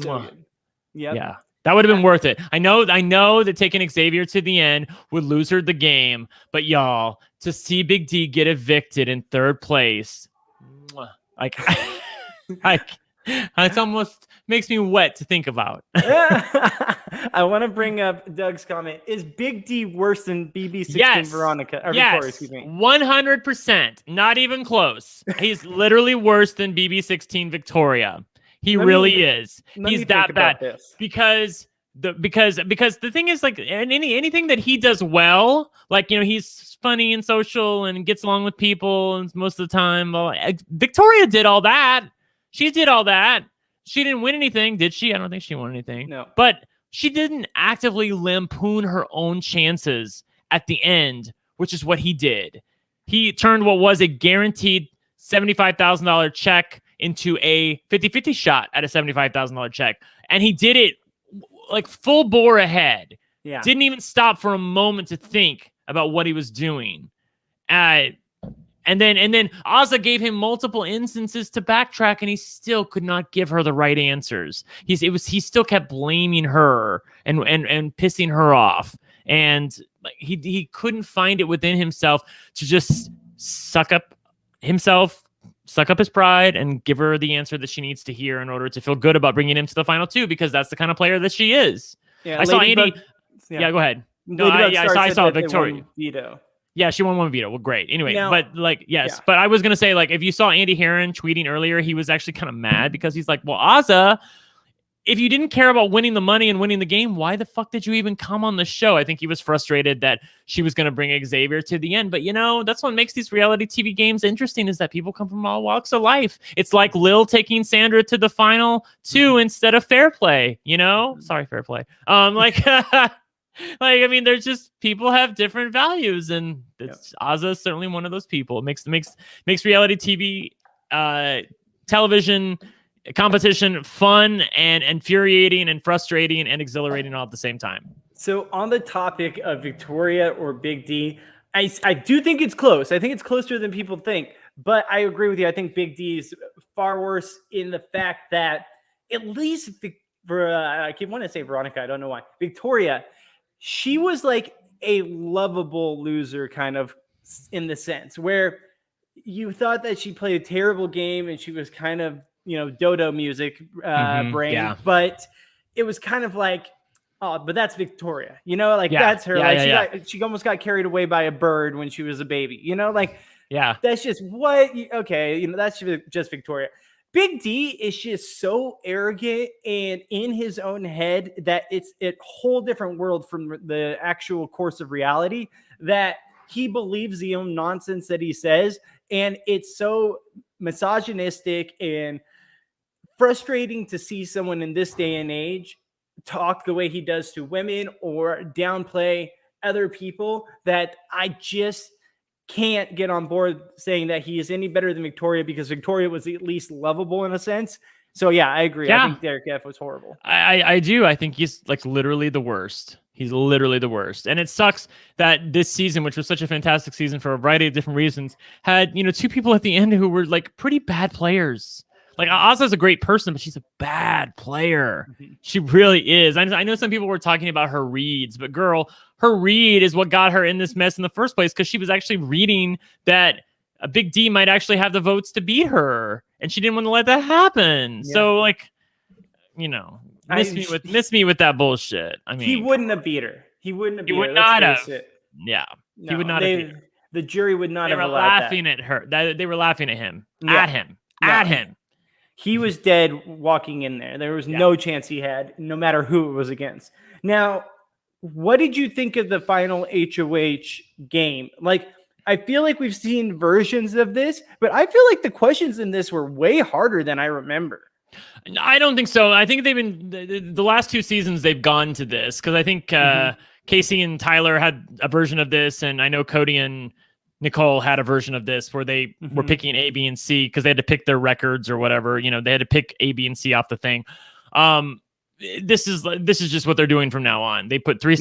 Speaker 1: good.
Speaker 2: Yeah. That would have been worth it. I know that taking Xavier to the end would lose her the game, but y'all, to see Big D get evicted in 3rd place, like, it almost makes me wet to think about.
Speaker 1: I want to bring up Doug's comment. Is Big D worse than BB16 Veronica? Or Victoria, excuse me.
Speaker 2: 100%. Not even close. He's literally worse than BB16 Victoria. He really is. He's that bad because the thing is, like, anything that he does well, like, he's funny and social and gets along with people, and most of the time, Victoria did all that. She did all that. She didn't win anything, did she? I don't think she won anything.
Speaker 1: No.
Speaker 2: But she didn't actively lampoon her own chances at the end, which is what he did. He turned what was a guaranteed $75,000 check into a 50-50 shot at a $75,000 check. And he did it like full bore ahead.
Speaker 1: Yeah.
Speaker 2: Didn't even stop for a moment to think about what he was doing. And then Ozza gave him multiple instances to backtrack, and he still could not give her the right answers. He still kept blaming her and pissing her off. And like he couldn't find it within himself to just suck up his pride and give her the answer that she needs to hear in order to feel good about bringing him to the final 2, because that's the kind of player that she is.
Speaker 1: Yeah,
Speaker 2: I saw Andy. Yeah, go ahead. No, I saw Victoria.
Speaker 1: Veto.
Speaker 2: Yeah, she won 1 veto. Well, great. Anyway, but I was going to say, like, if you saw Andy Herron tweeting earlier, he was actually kind of mad because he's like, well, Ozza, if you didn't care about winning the money and winning the game, why the fuck did you even come on the show? I think he was frustrated that she was going to bring Xavier to the end. But, that's what makes these reality TV games interesting, is that people come from all walks of life. It's like Lil taking Sandra to the final 2 instead of Fair Play, Sorry, Fair Play. I mean, there's just, people have different values, and Ozza is certainly one of those people. It makes reality TV, television competition fun and infuriating and frustrating and exhilarating all at the same time.
Speaker 1: So on the topic of Victoria or Big D, I do think it's close. I think it's closer than people think, but I agree with you. I think Big D is far worse in the fact that, at least I keep wanting to say Veronica, I don't know why. Victoria, she was like a lovable loser, kind of, in the sense where you thought that she played a terrible game and she was kind of, dodo music brain, but it was kind of like, oh, but that's Victoria, that's her. She almost got carried away by a bird when she was a baby, that's just that's just Victoria. Big D is just so arrogant and in his own head that it's a whole different world from the actual course of reality, that he believes the own nonsense that he says. And it's so misogynistic and frustrating to see someone in this day and age talk the way he does to women or downplay other people, that I just can't get on board saying that he is any better than Victoria, because Victoria was at least lovable in a sense. So yeah, I agree. I think Derek F was horrible.
Speaker 2: I do. I think he's like literally the worst. He's literally the worst. And it sucks that this season, which was such a fantastic season for a variety of different reasons, had, 2 people at the end who were like pretty bad players. Like, Ozza's a great person, but she's a bad player. Mm-hmm. She really is. I know some people were talking about her reads, but girl, her read is what got her in this mess in the first place, because she was actually reading that a Big D might actually have the votes to beat her, and she didn't want to let that happen. Yeah. So, like, miss me with that bullshit. I mean,
Speaker 1: he wouldn't have beat her. He would not have.
Speaker 2: Yeah. He would not have.
Speaker 1: The jury would not have allowed that.
Speaker 2: They were laughing at her. They were laughing at him.
Speaker 1: Yeah.
Speaker 2: At him.
Speaker 1: He was dead walking in there. There was no chance he had, no matter who it was against. Now, what did you think of the final HOH game? Like, I feel like we've seen versions of this, but I feel like the questions in this were way harder than I remember.
Speaker 2: I don't think so. I think they've been the last 2 seasons they've gone to this because I think Casey and Tyler had a version of this, and I know Cody and Nicole had a version of this where they were picking A, B, and C because they had to pick their records or whatever. You know, they had to pick A, B, and C off the thing. This is just what they're doing from now on. They put 3.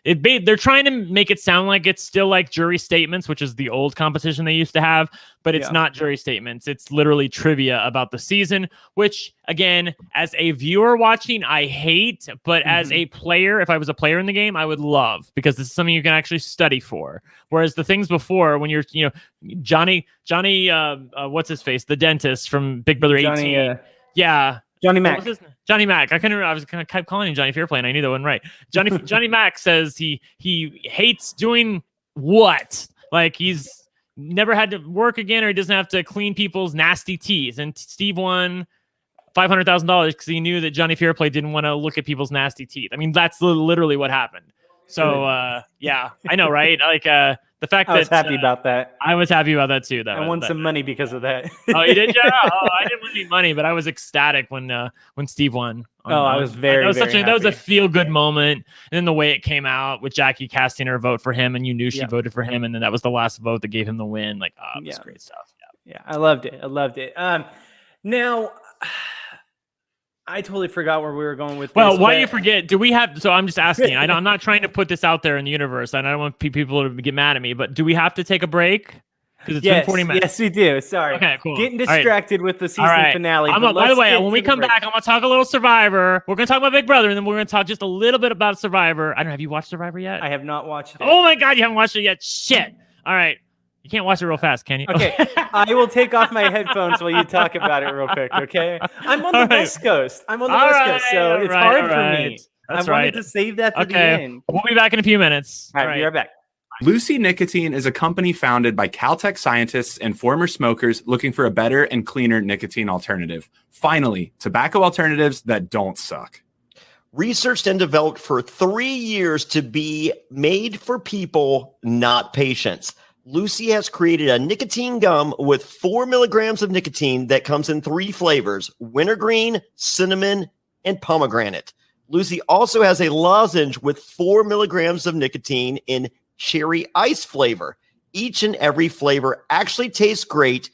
Speaker 2: They're trying to make it sound like it's still like jury statements, which is the old competition they used to have, but it's not jury statements. It's literally trivia about the season, which again, as a viewer watching, I hate, but as a player, if I was a player in the game, I would love because this is something you can actually study for. Whereas the things before, when you're, Johnny, what's his face, the dentist from Big Brother 18, Johnny Mac. Johnny Mac. I couldn't. I was kind of kept calling him Johnny Fairplay, and I knew that wasn't right. Johnny Mac says he hates doing what? Like he's never had to work again, or he doesn't have to clean people's nasty teeth. And Steve won $500,000 because he knew that Johnny Fairplay didn't want to look at people's nasty teeth. I mean, that's literally what happened. So I know, right? Like the fact that
Speaker 1: I was happy about that.
Speaker 2: I was happy about that too.
Speaker 1: I won some money because of that.
Speaker 2: Oh, you did? Yeah. Oh, I didn't win any money, but I was ecstatic when Steve won.
Speaker 1: I was very happy.
Speaker 2: That was a feel good moment. And then the way it came out with Jackie casting her vote for him, and you knew she voted for him, and then that was the last vote that gave him the win. Like, it was great stuff.
Speaker 1: Yeah, I loved it. Now. I totally forgot where we were going with this.
Speaker 2: Well, why do you forget? Do we have... So I'm just asking. I'm not trying to put this out there in the universe. And I don't want people to get mad at me. But do we have to take a break? Because it's been 40 minutes.
Speaker 1: Yes, we do. Sorry.
Speaker 2: Okay, cool.
Speaker 1: Getting distracted with the season finale.
Speaker 2: By the way, when we come back, I'm going to talk a little Survivor. We're going to talk about Big Brother. And then we're going to talk just a little bit about Survivor. I don't know. Have you watched Survivor yet?
Speaker 1: I have not watched it.
Speaker 2: Oh, my God. You haven't watched it yet? Shit. All right. You can't watch it real fast, can you?
Speaker 1: Okay, I will take off my headphones while you talk about it real quick, okay? I'm on the West Coast. So it's hard for me. I wanted to save that for the end.
Speaker 2: We'll be back in a few minutes.
Speaker 1: All right, be right back.
Speaker 3: Lucy Nicotine is a company founded by Caltech scientists and former smokers looking for a better and cleaner nicotine alternative. Finally, tobacco alternatives that don't suck.
Speaker 4: Researched and developed for 3 years to be made for people, not patients. Lucy has created a nicotine gum with 4 milligrams of nicotine that comes in 3 flavors: wintergreen, cinnamon, and pomegranate. Lucy also has a lozenge with 4 milligrams of nicotine in cherry ice flavor. Each and every flavor actually tastes great,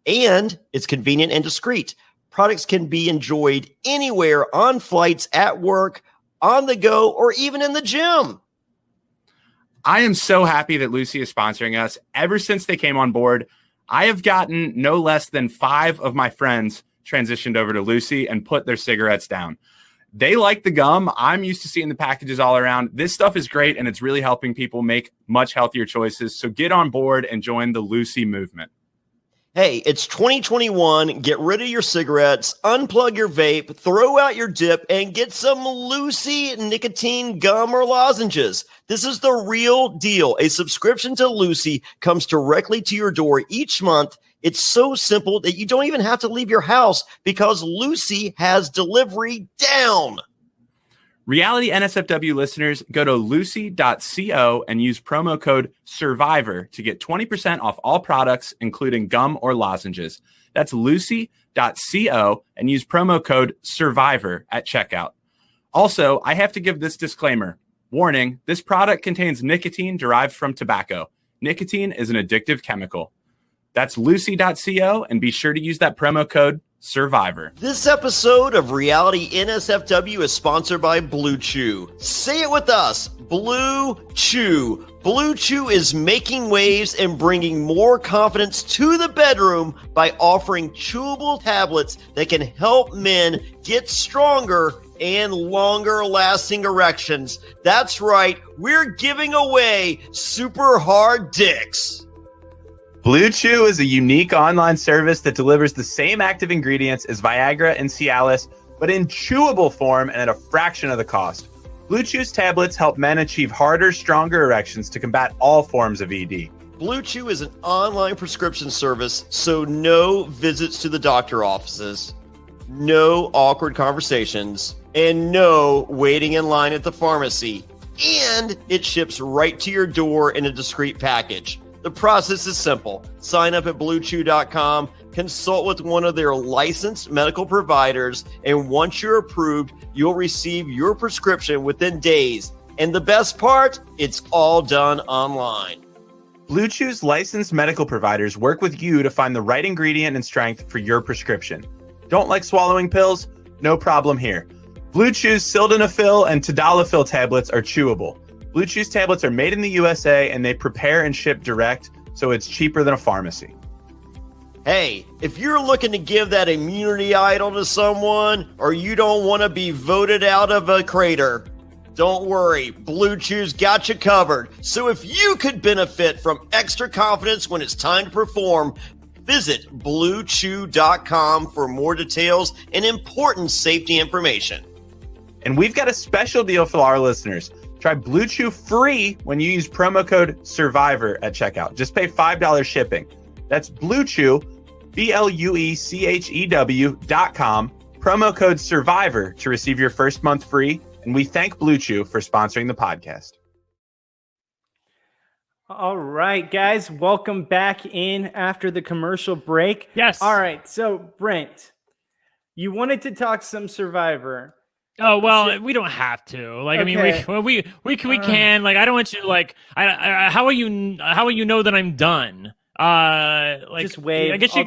Speaker 4: and it's convenient and discreet. Products can be enjoyed anywhere, on flights, at work, on the go, or even in the gym.
Speaker 3: I am so happy that Lucy is sponsoring us. Ever since they came on board, I have gotten no less than 5 of my friends transitioned over to Lucy and put their cigarettes down. They like the gum. I'm used to seeing the packages all around. This stuff is great, and it's really helping people make much healthier choices. So get on board and join the Lucy movement.
Speaker 4: Hey, it's 2021. Get rid of your cigarettes, unplug your vape, throw out your dip, and get some Lucy nicotine gum or lozenges. This is the real deal. A subscription to Lucy comes directly to your door each month. It's so simple that you don't even have to leave your house because Lucy has delivery down.
Speaker 3: Reality NSFW listeners, go to lucy.co and use promo code SURVIVOR to get 20% off all products, including gum or lozenges. That's lucy.co and use promo code SURVIVOR at checkout. Also, I have to give this disclaimer. Warning, this product contains nicotine derived from tobacco. Nicotine is an addictive chemical. That's lucy.co, and be sure to use that promo code SURVIVOR.
Speaker 4: This episode of Reality NSFW is sponsored by Blue Chew. Say it with us, Blue Chew. Blue Chew is making waves and bringing more confidence to the bedroom by offering chewable tablets that can help men get stronger and longer-lasting erections. That's right, we're giving away super hard dicks.
Speaker 5: Blue Chew is a unique online service that delivers the same active ingredients as Viagra and Cialis, but in chewable form and at a fraction of the cost. Blue Chew's tablets help men achieve harder, stronger erections to combat all forms of ED.
Speaker 4: Blue Chew is an online prescription service, so no visits to the doctor offices, no awkward conversations, and no waiting in line at the pharmacy. And it ships right to your door in a discreet package. The process is simple. Sign up at BlueChew.com, consult with one of their licensed medical providers, and once you're approved, you'll receive your prescription within days. And the best part, it's all done online.
Speaker 5: Blue Chew's licensed medical providers work with you to find the right ingredient and strength for your prescription. Don't like swallowing pills? No problem here. Blue Chew's sildenafil and tadalafil tablets are chewable. Blue Chew's tablets are made in the USA and they prepare and ship direct, so it's cheaper than a pharmacy.
Speaker 4: Hey, if you're looking to give that immunity idol to someone, or you don't want to be voted out of a crater, don't worry, Blue Chew's got you covered. So if you could benefit from extra confidence when it's time to perform, visit BlueChew.com for more details and important safety information.
Speaker 5: And we've got a special deal for our listeners. Try Blue Chew free when you use promo code SURVIVOR at checkout. Just pay $5 shipping. That's Blue Chew, BlueChew.com, promo code SURVIVOR to receive your first month free. And we thank Blue Chew for sponsoring the podcast.
Speaker 1: All right, guys, welcome back in after the commercial break.
Speaker 2: Yes.
Speaker 1: All right, so Brent, you wanted to talk some Survivor.
Speaker 2: Oh well, we don't have to. Like,
Speaker 1: Okay.
Speaker 2: I mean, we can. Like, I don't want you to, like. How will you know that I'm done? Like,
Speaker 1: Just wave.
Speaker 2: I guess
Speaker 1: I'll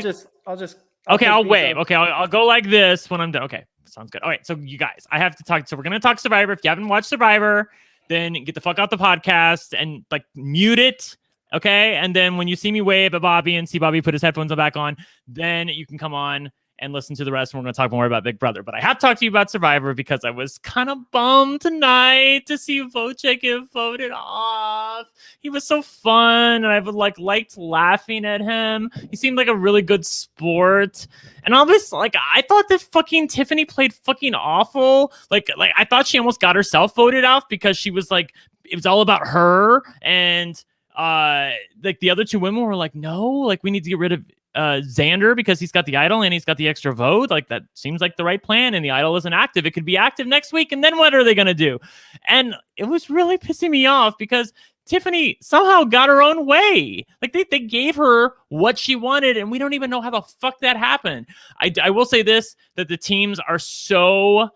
Speaker 1: just.
Speaker 2: Okay,
Speaker 1: take
Speaker 2: I'll
Speaker 1: these
Speaker 2: wave.
Speaker 1: off.
Speaker 2: Okay, I'll go like this when I'm done. Okay, sounds good. All right, so you guys, I have to talk. So we're gonna talk Survivor. If you haven't watched Survivor, then get the fuck out the podcast and like mute it. Okay, and then when you see me wave at Bobby and see Bobby put his headphones back on, then you can come on and listen to the rest. And we're going to talk more about Big Brother. But I have to talk to you about Survivor because I was kind of bummed tonight to see Voce get voted off. He was so fun, and I would liked laughing at him. He seemed like a really good sport. And I was like, I thought that fucking Tiffany played fucking awful. Like I thought she almost got herself voted off because she was like, it was all about her. And like the other two women were like, no, like we need to get rid of Xander because he's got the idol and he's got the extra vote. Like that seems like the right plan, and the idol isn't active. It could be active next week, and then what are they going to do? And it was really pissing me off because Tiffany somehow got her own way. Like they gave her what she wanted, and we don't even know how the fuck that happened. I will say this, that the teams are so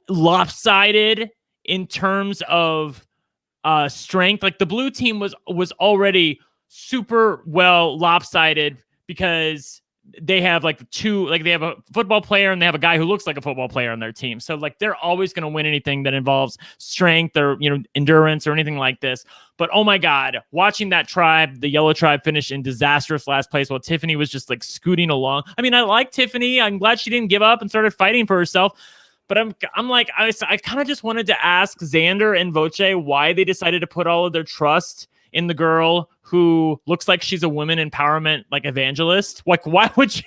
Speaker 2: lopsided in terms of strength. Like the blue team was already super well lopsided because they have like they have a football player and they have a guy who looks like a football player on their team. So like they're always going to win anything that involves strength or, endurance or anything like this. But oh my God, watching that tribe, the yellow tribe, finish in disastrous last place while Tiffany was just like scooting along. I mean, I like Tiffany. I'm glad she didn't give up and started fighting for herself. But I'm like, I kind of just wanted to ask Xander and Voce why they decided to put all of their trust in the girl who looks like she's a women empowerment like evangelist. Like, why would you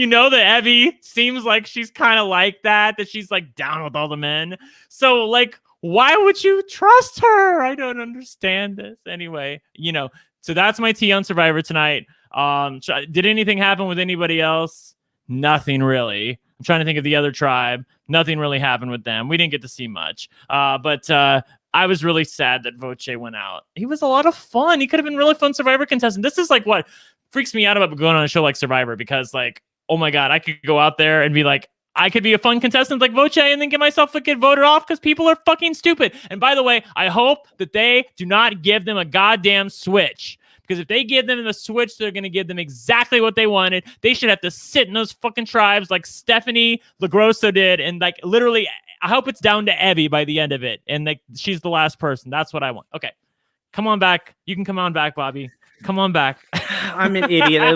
Speaker 2: that Evie seems like she's kind of like that she's like down with all the men. So like, why would you trust her? I don't understand this. Anyway, so that's my tea on Survivor tonight. Did anything happen with anybody else? Nothing really. I'm trying to think of the other tribe. Nothing really happened with them. We didn't get to see much. But I was really sad that Voce went out. He was a lot of fun. He could have been really fun Survivor contestant. This is like what freaks me out about going on a show like Survivor, because like, oh my God, I could go out there and be like, I could be a fun contestant like Voce and then get myself get voted off because people are fucking stupid. And by the way, I hope that they do not give them a goddamn switch. Because if they give them the switch, they're going to give them exactly what they wanted. They should have to sit in those fucking tribes like Stephanie LaGrosso did. And like literally, I hope it's down to Evie by the end of it. And like she's the last person. That's what I want. Okay. Come on back. You can come on back, Bobby. Come on back.
Speaker 1: I'm an idiot. I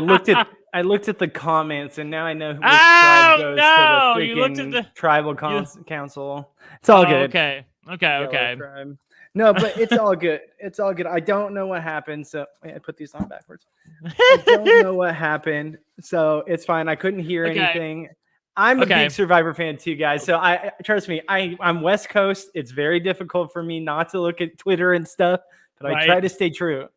Speaker 1: looked at the comments, and now I know which tribe goes to the
Speaker 2: you looked at the
Speaker 1: tribal council. It's all good.
Speaker 2: Okay.
Speaker 1: Tribe. No, but it's all good. It's all good. I don't know what happened. So I put these on backwards. I don't know what happened. So it's fine. I couldn't hear anything. I'm a
Speaker 2: Okay.
Speaker 1: big Survivor fan too, guys. So I trust me. I'm West Coast. It's very difficult for me not to look at Twitter and stuff, but I try
Speaker 2: Right.
Speaker 1: to stay true.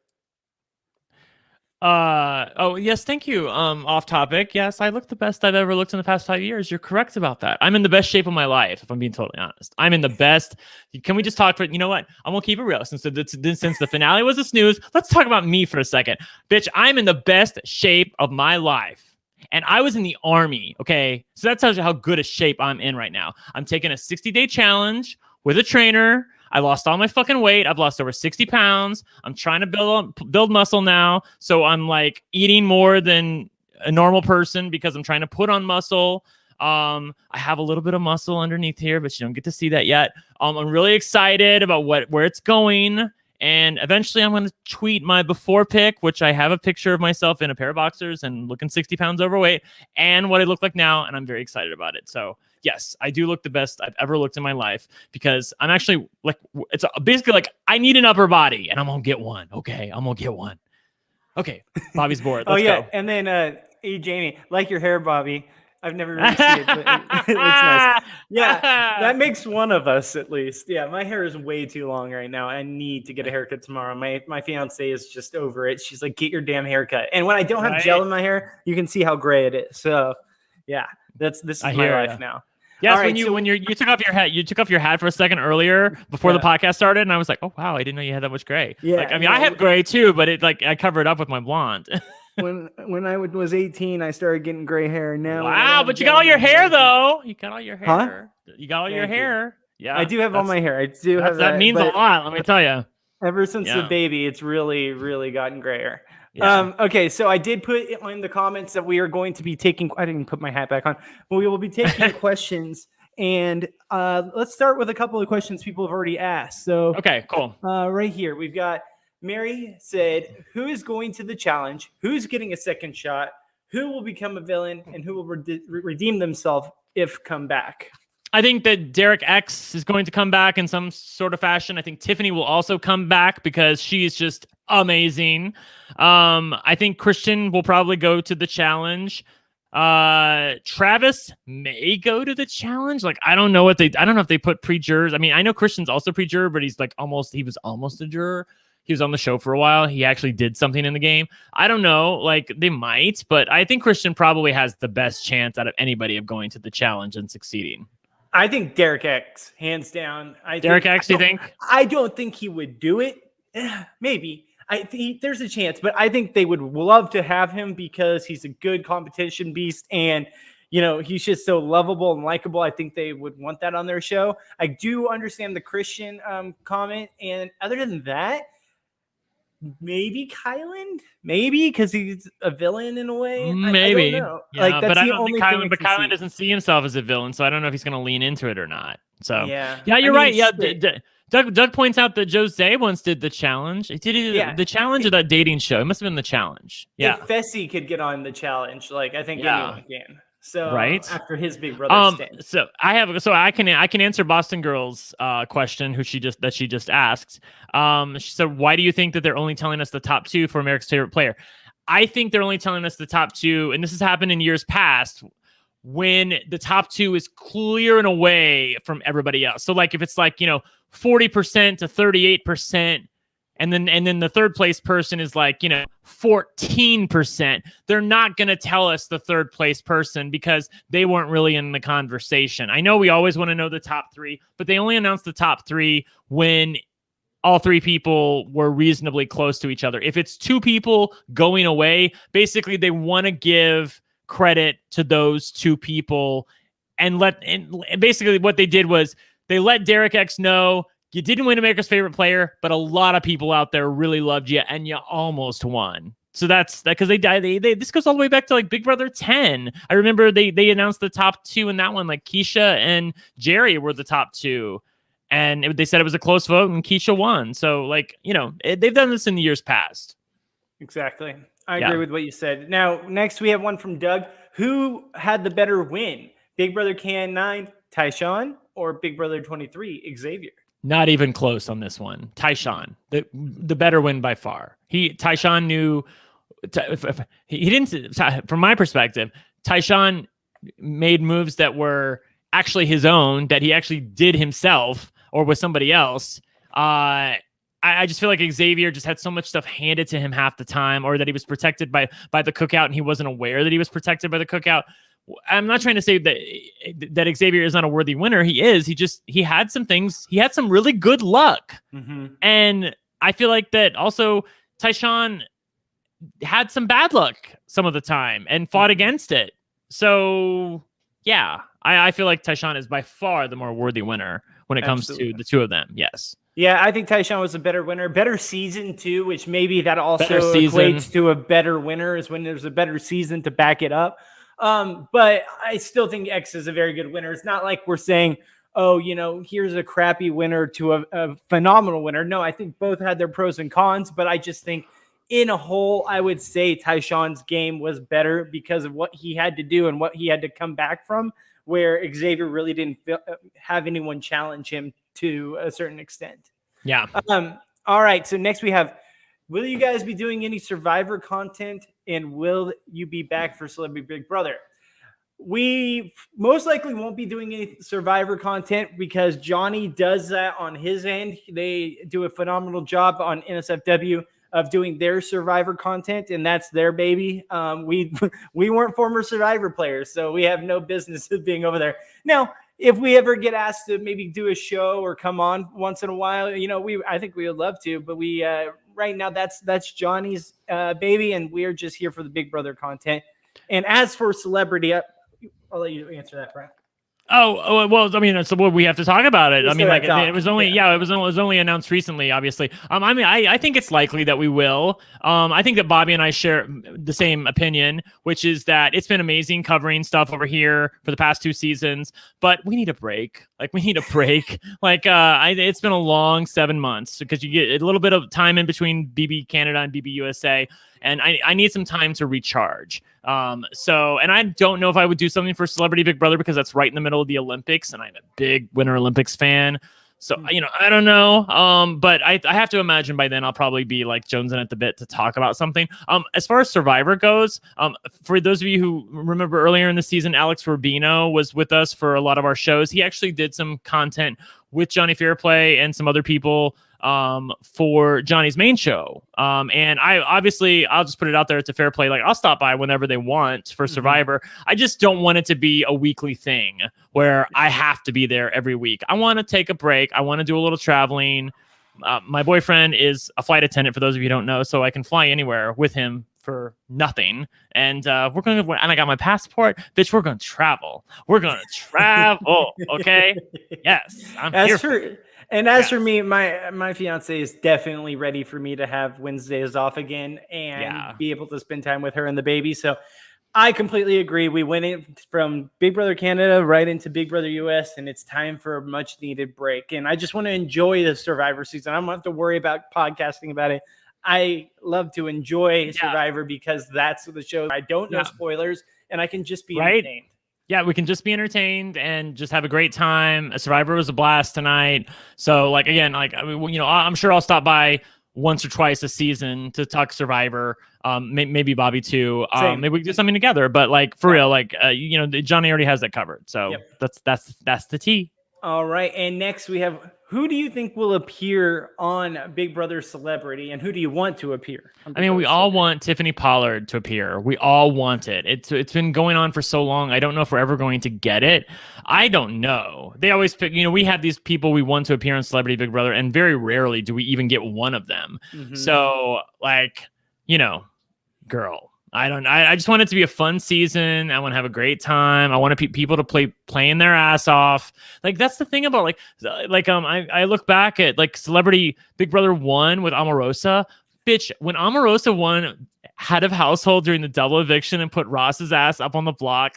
Speaker 2: Oh yes, thank you. Off topic. Yes, I look the best I've ever looked in the past 5 years. You're correct about that. I'm in the best shape of my life, if I'm being totally honest. I'm in the best. Can we just talk for, you know what? I'm gonna keep it real. Since the finale was a snooze, let's talk about me for a second. Bitch, I'm in the best shape of my life. And I was in the army, okay? So that tells you how good a shape I'm in right now. I'm taking a 60-day challenge with a trainer. I lost all my fucking weight. I've lost over 60 pounds. I'm trying to build muscle now. So I'm like eating more than a normal person because I'm trying to put on muscle. I have a little bit of muscle underneath here, but you don't get to see that yet. I'm really excited about where it's going. And eventually I'm going to tweet my before pic, which I have a picture of myself in a pair of boxers and looking 60 pounds overweight, and what I look like now. And I'm very excited about it. So yes, I do look the best I've ever looked in my life because I'm actually like, it's basically like I need an upper body and I'm going to get one. Okay. I'm going to get one. Okay. Bobby's bored. Let's go.
Speaker 1: And then, hey, Jamie, like your hair, Bobby. I've never really seen it, but it looks nice. Yeah, that makes one of us at least. Yeah, my hair is way too long right now. I need to get a haircut tomorrow. My fiance is just over it. She's like, get your damn haircut. And when I don't have gel in my hair, you can see how gray it is. So yeah, this is my life now.
Speaker 2: Yes,
Speaker 1: right,
Speaker 2: when you took off your hat, you took off your hat for a second earlier before the podcast started, and I was like, oh wow, I didn't know you had that much gray.
Speaker 1: Yeah,
Speaker 2: like, I mean, I have gray too, but I cover it up with my blonde.
Speaker 1: when I was 18, I started getting gray hair. Now,
Speaker 2: wow, but you got all your hair though. You got all your hair.
Speaker 1: Huh?
Speaker 2: You got all your hair. Yeah,
Speaker 1: I do have all my hair. I do have
Speaker 2: that means a lot. Let me tell you.
Speaker 1: Ever since the baby, it's really gotten grayer.
Speaker 2: Yeah.
Speaker 1: Okay, so I did put in the comments that we are going to be taking. I didn't put my hat back on, but we will be taking questions. And let's start with a couple of questions people have already asked. So
Speaker 2: okay, cool.
Speaker 1: Right here, we've got Mary said, who is going to the challenge? Who's getting a second shot? Who will become a villain? And who will redeem themselves if come back?
Speaker 2: I think that Derek X is going to come back in some sort of fashion. I think Tiffany will also come back because she is just amazing. I think Christian will probably go to the challenge. Travis may go to the challenge. Like, I don't know if they put pre-jurors. I mean, I know Christian's also pre-juror, but he was almost a juror. He was on the show for a while. He actually did something in the game. I don't know. Like, they might, but I think Christian probably has the best chance out of anybody of going to the challenge and succeeding.
Speaker 1: I think Derek X, hands down.
Speaker 2: Derek X, you think?
Speaker 1: I don't think he would do it. Maybe. There's a chance, but I think they would love to have him because he's a good competition beast and, you know, he's just so lovable and likable. I think they would want that on their show. I do understand the Christian comment. And other than that, maybe Kylan, maybe because he's a villain in a way.
Speaker 2: Maybe,
Speaker 1: I don't know.
Speaker 2: Yeah,
Speaker 1: like, that's
Speaker 2: but I
Speaker 1: the
Speaker 2: don't
Speaker 1: only
Speaker 2: think Kylan.
Speaker 1: thing
Speaker 2: But Kylan doesn't see himself as a villain, so I don't know if he's going to lean into it or not. So
Speaker 1: yeah,
Speaker 2: you're right. Yeah, Doug points out that Jose once did the challenge. He did the challenge of that dating show. It must have been the challenge. Yeah,
Speaker 1: if Fessy could get on the challenge, like I think anyone can. So
Speaker 2: right
Speaker 1: after his big brother stint.
Speaker 2: So I can answer Boston Girl's question she just asked. She said, why do you think that they're only telling us the top two for America's favorite player? I think they're only telling us the top two, and this has happened in years past when the top two is clear and away from everybody else. So like if it's like, 40% to 38%. And then the third place person is like, 14%. They're not going to tell us the third place person because they weren't really in the conversation. I know we always want to know the top three, but they only announced the top three when all three people were reasonably close to each other. If it's two people going away, basically they want to give credit to those two people and basically what they did was they let Derek X know, you didn't win America's favorite player, but a lot of people out there really loved you, and you almost won. So that's that because this goes all the way back to like Big Brother 10. I remember they announced the top two in that one, like Keisha and Jerry were the top two, and they said it was a close vote, and Keisha won. So like they've done this in the years past.
Speaker 1: Exactly, I agree with what you said. Now next we have one from Doug. Who had the better win, Big Brother Can 9, Tyshawn, or Big Brother 23, Xavier?
Speaker 2: Not even close on this one. Tyshawn, the better win by far. Tyshawn knew. He didn't. From my perspective, Tyshawn made moves that were actually his own, that he actually did himself or with somebody else. I just feel like Xavier just had so much stuff handed to him half the time, or that he was protected by the cookout and he wasn't aware that he was protected by the cookout. I'm not trying to say that Xavier is not a worthy winner. He is. He had some things. He had some really good luck. And I feel like that also Tyshawn had some bad luck some of the time and fought against it. So yeah, I feel like Tyshawn is by far the more worthy winner when it comes to the two of them. Yes.
Speaker 1: Yeah, I think Tyshawn was a better winner. Better season, too, which maybe that also equates to a better winner, is when there's a better season to back it up. But I still think X is a very good winner. It's not like we're saying, oh, here's a crappy winner to a phenomenal winner. No, I think both had their pros and cons, but I just think in a whole, I would say Tyshawn's game was better because of what he had to do and what he had to come back from, where Xavier really didn't have anyone challenge him to a certain extent.
Speaker 2: Yeah.
Speaker 1: All right. So next we have, will you guys be doing any Survivor content, and will you be back for Celebrity Big Brother? We most likely won't be doing any Survivor content because Johnny does that on his end. They do a phenomenal job on NSFW of doing their Survivor content, and that's their baby. We weren't former Survivor players, so we have no business of being over there. Now, if we ever get asked to maybe do a show or come on once in a while, I think we would love to, but we right now that's Johnny's baby, and we are just here for the Big Brother content. And as for celebrity, I'll let you answer that, Brent.
Speaker 2: Oh well, I mean, so we have to talk about it. I mean, it was only it was only announced recently, obviously. I think it's likely that we will. I think that Bobby and I share the same opinion, which is that it's been amazing covering stuff over here for the past 2 seasons, but we need a break. It's been a long 7 months because you get a little bit of time in between BB Canada and BB USA. And I need some time to recharge. And I don't know if I would do something for Celebrity Big Brother because that's right in the middle of the Olympics, and I'm a big Winter Olympics fan. So, I don't know. But I have to imagine by then I'll probably be like jonesing at the bit to talk about something. As far as Survivor goes, for those of you who remember earlier in the season, Alex Rubino was with us for a lot of our shows. He actually did some content with Johnny Fairplay and some other people for Johnny's main show. And I'll just put it out there to Fair Play. Like, I'll stop by whenever they want for Survivor. I just don't want it to be a weekly thing where I have to be there every week. I want to take a break. I want to do a little traveling. My boyfriend is a flight attendant, for those of you who don't know, so I can fly anywhere with him for nothing. And we're going to, and I got my passport. Bitch, we're going to travel. We're going to travel. Okay. Yes. I'm here for it.
Speaker 1: And as for me, my fiance is definitely ready for me to have Wednesdays off again and be able to spend time with her and the baby. So I completely agree. We went in from Big Brother Canada right into Big Brother US, and it's time for a much needed break. And I just want to enjoy the Survivor season. I don't have to worry about podcasting about it. I love to enjoy Survivor because that's the show. I don't know spoilers, and I can just be entertained.
Speaker 2: Yeah, we can just be entertained and just have a great time. Survivor was a blast tonight. So, I'm sure I'll stop by once or twice a season to talk Survivor. Maybe Bobby too. Maybe we can do something together. But for real, Johnny already has that covered. So that's the tea.
Speaker 1: All right, and next we have, who do you think will appear on Big Brother Celebrity, and who do you want to appear?
Speaker 2: We all want Tiffany Pollard to appear. We all want it. It's been going on for so long. I don't know if we're ever going to get it. I don't know. They always pick, we have these people we want to appear on Celebrity Big Brother, and very rarely do we even get one of them. So, girl. I just want it to be a fun season. I want to have a great time. I want people to playing their ass off. That's the thing about I look back at Celebrity Big Brother 1 with Omarosa. Bitch, when Omarosa won head of household during the double eviction and put Ross's ass up on the block,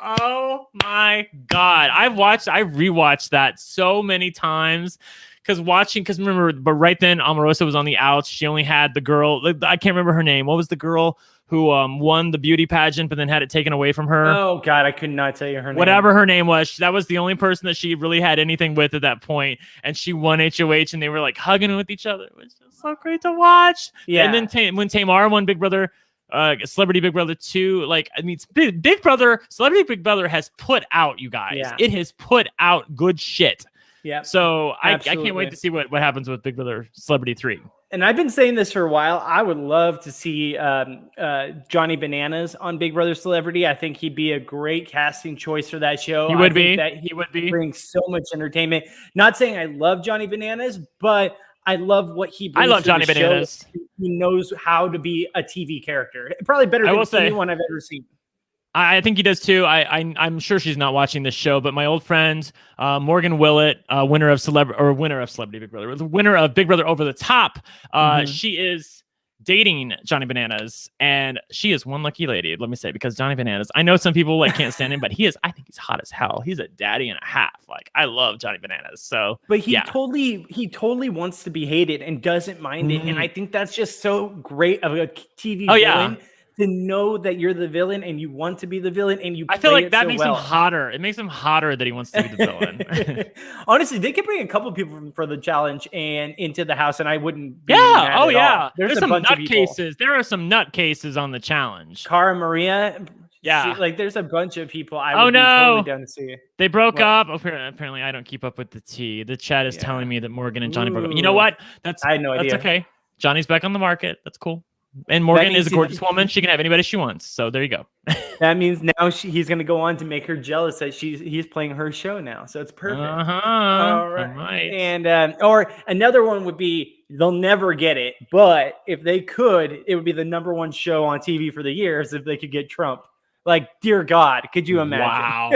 Speaker 2: oh my God. I rewatched that so many times. Because remember, but right then Omarosa was on the outs. She only had the girl. I can't remember her name. What was the girl who won the beauty pageant, but then had it taken away from her?
Speaker 1: Oh God, I could not tell you her name.
Speaker 2: Whatever her name was, that was the only person that she really had anything with at that point. And she won HOH, and they were hugging with each other. It was just so great to watch. Yeah. And then when Tamar won Big Brother Celebrity Big Brother 2. Like, I mean, Big Brother, Celebrity Big Brother has put out, you guys.
Speaker 1: Yeah.
Speaker 2: It has put out good shit.
Speaker 1: Yeah.
Speaker 2: So I can't
Speaker 1: Absolutely.
Speaker 2: wait to see what happens with Big Brother Celebrity 3.
Speaker 1: And I've been saying this for a while. I would love to see Johnny Bananas on Big Brother Celebrity. I think he'd be a great casting choice for that show.
Speaker 2: He would be. He would be.
Speaker 1: Brings so much entertainment. Not saying I love Johnny Bananas, but I love what he brings.
Speaker 2: I love
Speaker 1: to
Speaker 2: Johnny
Speaker 1: the
Speaker 2: Bananas.
Speaker 1: show. He knows how to be a TV character. Probably better than anyone I've ever seen.
Speaker 2: I think he does too. I'm sure she's not watching this show, but my old friend Morgan Willett, winner of Celebrity Big Brother, the winner of Big Brother Over the Top, she is dating Johnny Bananas, and she is one lucky lady. Let me say, because Johnny Bananas, I know some people like can't stand him, but I think he's hot as hell. He's a daddy and a half. Like, I love Johnny Bananas. So,
Speaker 1: but he totally wants to be hated and doesn't mind it, and I think that's just so great of a TV villain. To know that you're the villain and you want to be the villain and
Speaker 2: I feel like that makes him hotter. It makes him hotter that he wants to be the villain.
Speaker 1: Honestly, they could bring a couple people for the challenge and into the house, and I wouldn't be
Speaker 2: mad
Speaker 1: at all.
Speaker 2: There's some nutcases. There are some nutcases on the challenge.
Speaker 1: Cara Maria.
Speaker 2: Yeah.
Speaker 1: There's a bunch of people I would be totally down to see.
Speaker 2: They broke up. Apparently, I don't keep up with the tea. The chat is telling me that Morgan and Johnny broke up. You know what?
Speaker 1: I had no idea.
Speaker 2: That's okay. Johnny's back on the market. That's cool. And Morgan is a gorgeous woman. She can have anybody she wants. So there you go.
Speaker 1: That means now he's going to go on to make her jealous that he's playing her show now. So it's perfect. All right. And or another one would be, they'll never get it, but if they could, it would be the #1 show on TV for the years if they could get Trump. Like, dear God, could you imagine?
Speaker 2: Wow.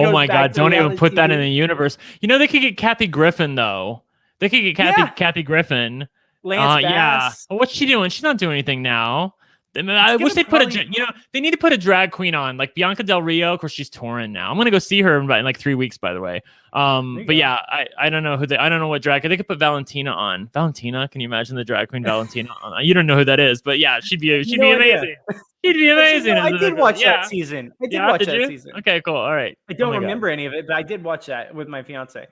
Speaker 2: Oh my God. Don't even put that in the universe. You know, they could get Kathy Griffin, though. They could get Kathy Griffin.
Speaker 1: Lance Bass.
Speaker 2: Well, what's she doing? She's not doing anything now. I wish they'd they need to put a drag queen on, like Bianca Del Rio. Of course, she's touring now. I'm gonna go see her in like 3 weeks, by the way. But yeah, I don't know I don't know what drag. They could put Valentina on. Valentina, can you imagine the drag queen Valentina on? You don't know who that is, but yeah, she'd be amazing. She'd be amazing.
Speaker 1: I did watch that season. I did watch that season.
Speaker 2: Okay, cool. All right.
Speaker 1: I don't remember any of it, but I did watch that with my fiance.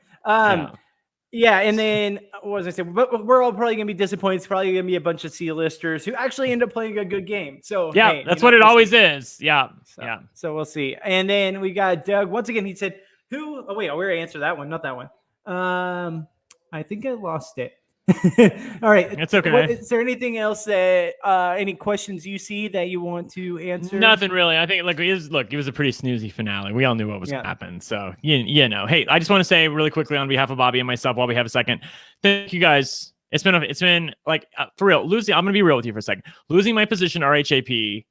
Speaker 1: Yeah, and then what was I saying? But we're all probably gonna be disappointed. It's probably gonna be a bunch of C-listers who actually end up playing a good game. So
Speaker 2: yeah, hey, that's what it always is. Yeah,
Speaker 1: So we'll see. And then we got Doug. Once again, he said, "Who?" Oh wait, I already answered that one. Not that one. I think I lost it. All right,
Speaker 2: it's okay.
Speaker 1: Is there anything else that any questions you see that you want to answer?
Speaker 2: Nothing really. I think it was a pretty snoozy finale. We all knew what was going to happen. So you know, hey, I just want to say really quickly on behalf of Bobby and myself, while we have a second, thank you guys. It's been like for real. I'm going to be real with you for a second. Losing my position RHAP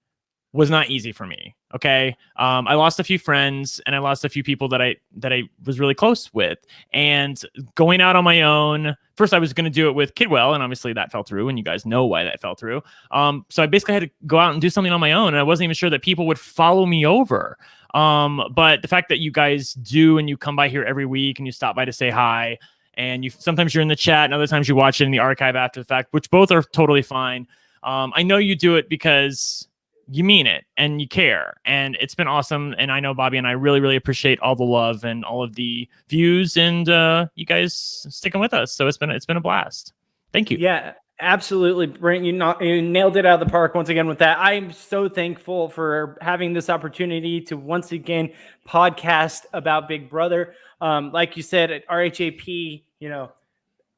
Speaker 2: was not easy for me. Okay. I lost a few friends and I lost a few people that I was really close with, and going out on my own. First, I was going to do it with Kidwell, and obviously that fell through, and you guys know why that fell through. So I basically had to go out and do something on my own, and I wasn't even sure that people would follow me over. But the fact that you guys do, and you come by here every week and you stop by to say hi, and sometimes you're in the chat and other times you watch it in the archive after the fact, which both are totally fine. I know you do it because you mean it and you care, and it's been awesome. And I know Bobby and I really, really appreciate all the love and all of the views, and you guys sticking with us. So it's been a blast. Thank you.
Speaker 1: Yeah, absolutely, Brent. You nailed it out of the park once again with that. I'm so thankful for having this opportunity to once again podcast about Big Brother. Like you said, at RHAP,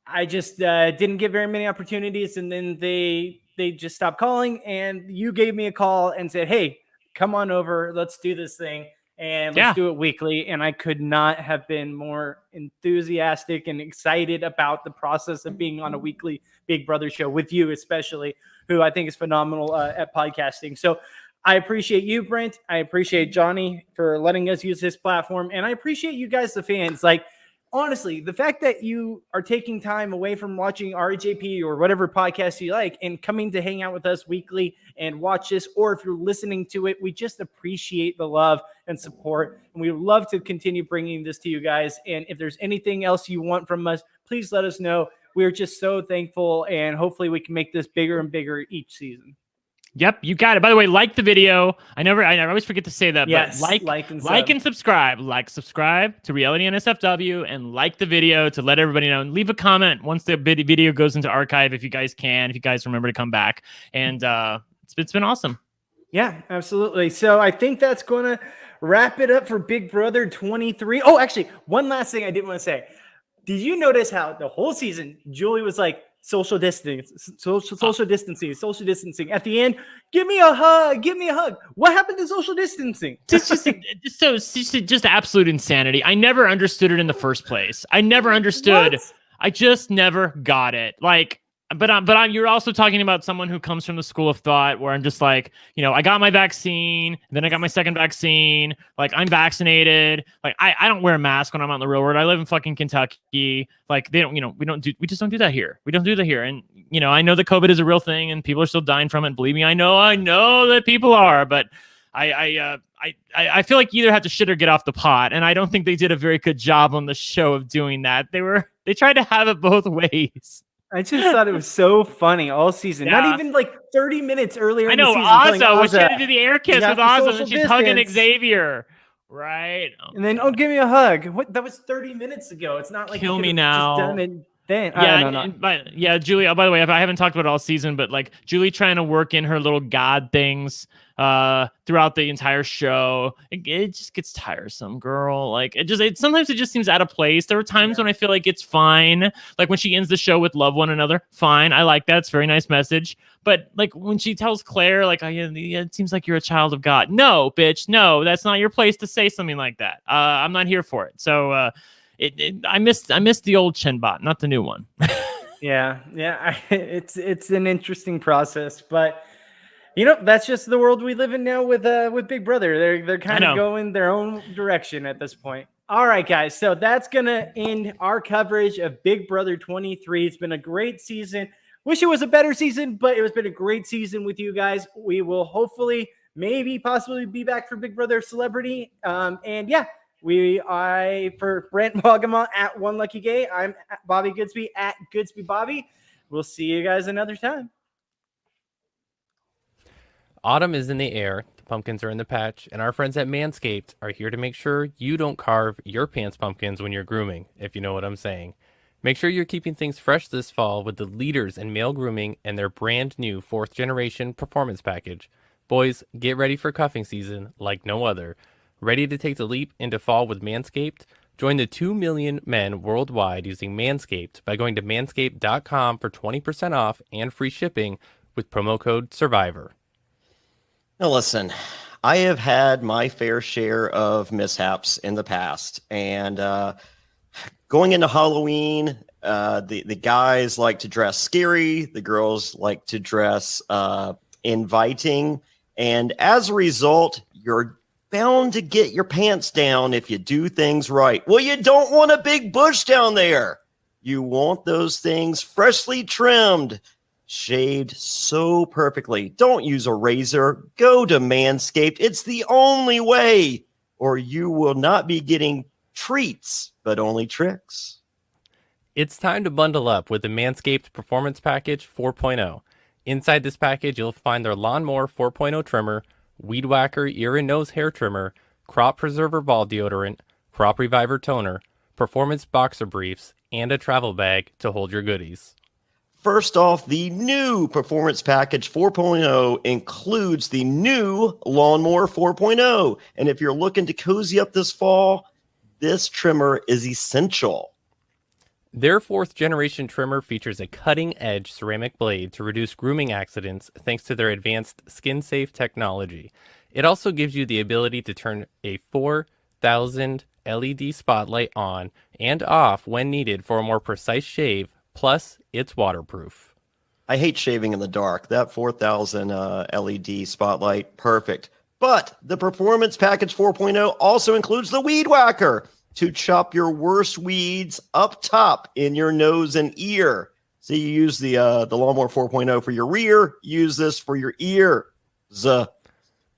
Speaker 1: I just didn't get very many opportunities, and then they just stopped calling, and you gave me a call and said, "Hey, come on over. Let's do this thing, and let's do it weekly." And I could not have been more enthusiastic and excited about the process of being on a weekly Big Brother show with you, especially, who I think is phenomenal at podcasting. So I appreciate you, Brent. I appreciate Johnny for letting us use his platform, and I appreciate you guys, the fans. Like, honestly, the fact that you are taking time away from watching RHAP or whatever podcast you like and coming to hang out with us weekly and watch this, or if you're listening to it, we just appreciate the love and support. And we love to continue bringing this to you guys. And if there's anything else you want from us, please let us know. We're just so thankful, and hopefully we can make this bigger and bigger each season.
Speaker 2: Yep, you got it. By the way, like the video. I always forget to say that.
Speaker 1: Yes,
Speaker 2: but like and subscribe. Subscribe to Reality NSFW, and like the video to let everybody know. And leave a comment once the video goes into archive, if you guys can. If you guys remember to come back, and it's been awesome.
Speaker 1: Yeah, absolutely. So I think that's going to wrap it up for Big Brother 23. Oh, actually, one last thing I did want to say. Did you notice how the whole season Julie was like social distancing, social distancing, social distancing? At the end, give me a hug, give me a hug. What happened to social distancing?
Speaker 2: Just absolute insanity. I never understood it in the first place. I never understood.
Speaker 1: What?
Speaker 2: I just never got it. Like, you're also talking about someone who comes from the school of thought where I'm just like, I got my vaccine, then I got my second vaccine. Like, I'm vaccinated. Like, I don't wear a mask when I'm out in the real world. I live in fucking Kentucky. Like, they don't, we just don't do that here. We don't do that here. And, I know that COVID is a real thing and people are still dying from it. Believe me, I know that people are, but I feel like you either have to shit or get off the pot. And I don't think they did a very good job on the show of doing that. They tried to have it both ways.
Speaker 1: I just thought it was so funny all season.
Speaker 2: Yeah.
Speaker 1: Not even like 30 minutes earlier.
Speaker 2: I know,
Speaker 1: in the season,
Speaker 2: Ozzo, when she had to do the air kiss with Ozzo, and she's hugging
Speaker 1: distance.
Speaker 2: Xavier, right?
Speaker 1: And then, give me a hug. What? That was 30 minutes ago. It's not like
Speaker 2: Kill
Speaker 1: you
Speaker 2: me
Speaker 1: could've
Speaker 2: now.
Speaker 1: Just done it then.
Speaker 2: Yeah, Julie. By the way, I haven't talked about it all season, but like Julie trying to work in her little God things throughout the entire show, it just gets tiresome, girl. Like sometimes it just seems out of place. There are times when I feel like it's fine, like when she ends the show with "love one another." Fine, I like that. It's a very nice message. But like when she tells Claire, like, it seems like you're a child of God. No, bitch, no, that's not your place to say something like that. I'm not here for it. So. I missed the old Chinbot, not the new one.
Speaker 1: Yeah. It's an interesting process, but that's just the world we live in now with Big Brother. They're kind of going their own direction at this point. All right, guys. So that's gonna end our coverage of Big Brother 23. It's been a great season. Wish it was a better season, but it has been a great season with you guys. We will hopefully, possibly be back for Big Brother Celebrity. And yeah. For Brent Wolgamott at One Lucky Gay, I'm at Bobby Goodsby at Goodsby Bobby. We'll see you guys another time.
Speaker 6: Autumn is in the air, the pumpkins are in the patch, and our friends at Manscaped are here to make sure you don't carve your pants pumpkins when you're grooming, if you know what I'm saying. Make sure you're keeping things fresh this fall with the leaders in male grooming and their brand new 4th generation performance package. Boys, get ready for cuffing season like no other. Ready to take the leap into fall with Manscaped? Join the 2 million men worldwide using Manscaped by going to manscaped.com for 20% off and free shipping with promo code SURVIVOR.
Speaker 4: Now listen, I have had my fair share of mishaps in the past, and going into Halloween, the guys like to dress scary, the girls like to dress inviting, and as a result, you're bound to get your pants down if you do things right. Well, you don't want a big bush down there. You want those things freshly trimmed, shaved so perfectly. Don't use a razor. Go to Manscaped. It's the only way, or you will not be getting treats, but only tricks.
Speaker 6: It's time to bundle up with the Manscaped Performance Package 4.0. Inside this package, you'll find their Lawnmower 4.0 trimmer, Weed Whacker ear and nose hair trimmer, Crop Preserver ball deodorant, Crop Reviver toner, Performance boxer briefs, and a travel bag to hold your goodies.
Speaker 4: First off, the new Performance Package 4.0 includes the new Lawnmower 4.0. And if you're looking to cozy up this fall, this trimmer is essential.
Speaker 6: Their 4th generation trimmer features a cutting-edge ceramic blade to reduce grooming accidents thanks to their advanced skin-safe technology. It also gives you the ability to turn a 4,000 LED spotlight on and off when needed for a more precise shave, plus it's waterproof.
Speaker 4: I hate shaving in the dark. That 4,000 LED spotlight, perfect. But the Performance Package 4.0 also includes the Weed Whacker to chop your worst weeds up top in your nose and ear. So you use the Lawnmower 4.0 for your rear, use this for your ears.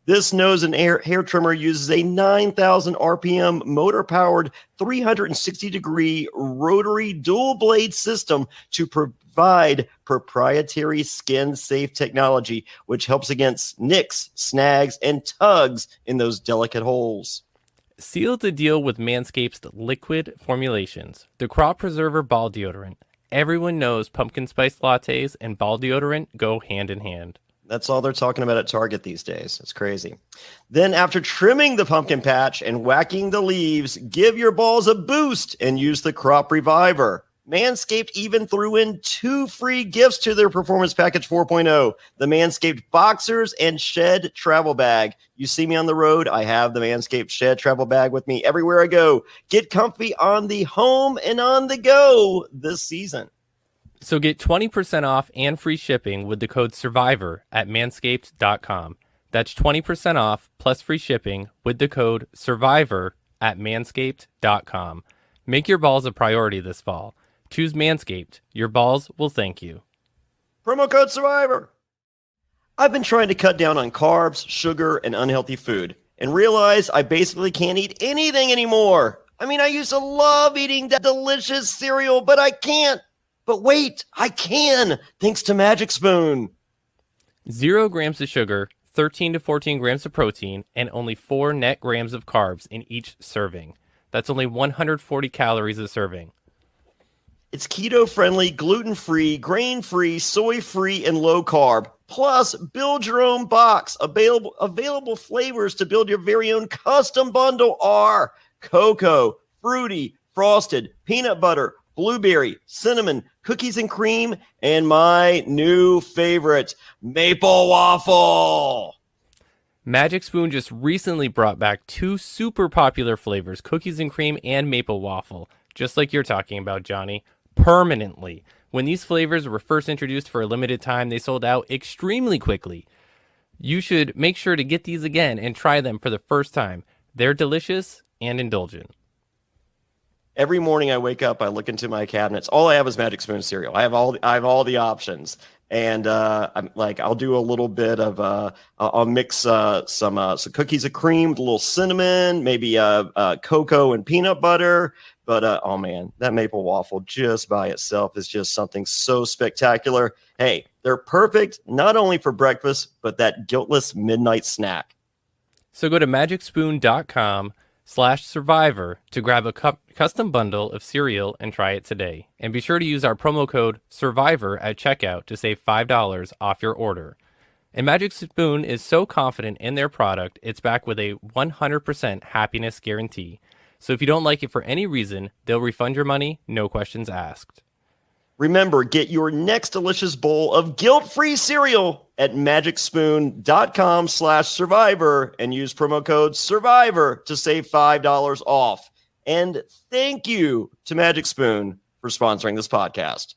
Speaker 4: This nose and hair trimmer uses a 9,000 RPM motor-powered 360-degree rotary dual-blade system to provide proprietary skin-safe technology, which helps against nicks, snags, and tugs in those delicate holes.
Speaker 6: Seal the deal with Manscaped's liquid formulations. The Crop Preserver ball deodorant. Everyone knows pumpkin spice lattes and ball deodorant go hand in hand.
Speaker 4: That's all they're talking about at Target these days. It's crazy. Then after trimming the pumpkin patch and whacking the leaves, give your balls a boost and use the Crop Reviver. Manscaped even threw in 2 free gifts to their Performance Package 4.0, the Manscaped Boxers and Shed Travel Bag. You see me on the road, I have the Manscaped Shed Travel Bag with me everywhere I go. Get comfy on the home and on the go this season.
Speaker 6: So get 20% off and free shipping with the code SURVIVOR at manscaped.com. That's 20% off plus free shipping with the code SURVIVOR at manscaped.com. Make your balls a priority this fall. Choose Manscaped. Your balls will thank you.
Speaker 4: Promo code SURVIVOR. I've been trying to cut down on carbs, sugar, and unhealthy food and realize I basically can't eat anything anymore. I mean, I used to love eating that delicious cereal, but I can't. But wait, I can, thanks to Magic Spoon.
Speaker 6: 0 grams of sugar, 13 to 14 grams of protein, and only 4 net grams of carbs in each serving. That's only 140 calories a serving.
Speaker 4: It's keto-friendly, gluten-free, grain-free, soy-free, and low-carb. Plus, build your own box. Available flavors to build your very own custom bundle are cocoa, fruity, frosted, peanut butter, blueberry, cinnamon, cookies and cream, and my new favorite, maple waffle.
Speaker 6: Magic Spoon just recently brought back 2 super popular flavors, cookies and cream and maple waffle, just like you're talking about, Johnny, permanently. When these flavors were first introduced for a limited time, they sold out extremely quickly. You should make sure to get these again and try them for the first time. They're delicious and indulgent.
Speaker 4: Every morning I wake up, I look into my cabinets. All I have is Magic Spoon cereal. I have all the options, and I'll do a little bit of I'll mix some cookies of cream with a little cinnamon, maybe cocoa and peanut butter. But oh man, that maple waffle just by itself is just something so spectacular. Hey, they're perfect not only for breakfast but that guiltless midnight snack.
Speaker 6: So go to magicspoon.com/survivor to grab a custom bundle of cereal and try it today. And be sure to use our promo code SURVIVOR at checkout to save $5 off your order. And Magic Spoon is so confident in their product, it's backed with a 100% happiness guarantee. So if you don't like it for any reason, they'll refund your money, no questions asked.
Speaker 4: Remember, get your next delicious bowl of guilt-free cereal at magicspoon.com/survivor and use promo code SURVIVOR to save $5 off. And thank you to Magic Spoon for sponsoring this podcast.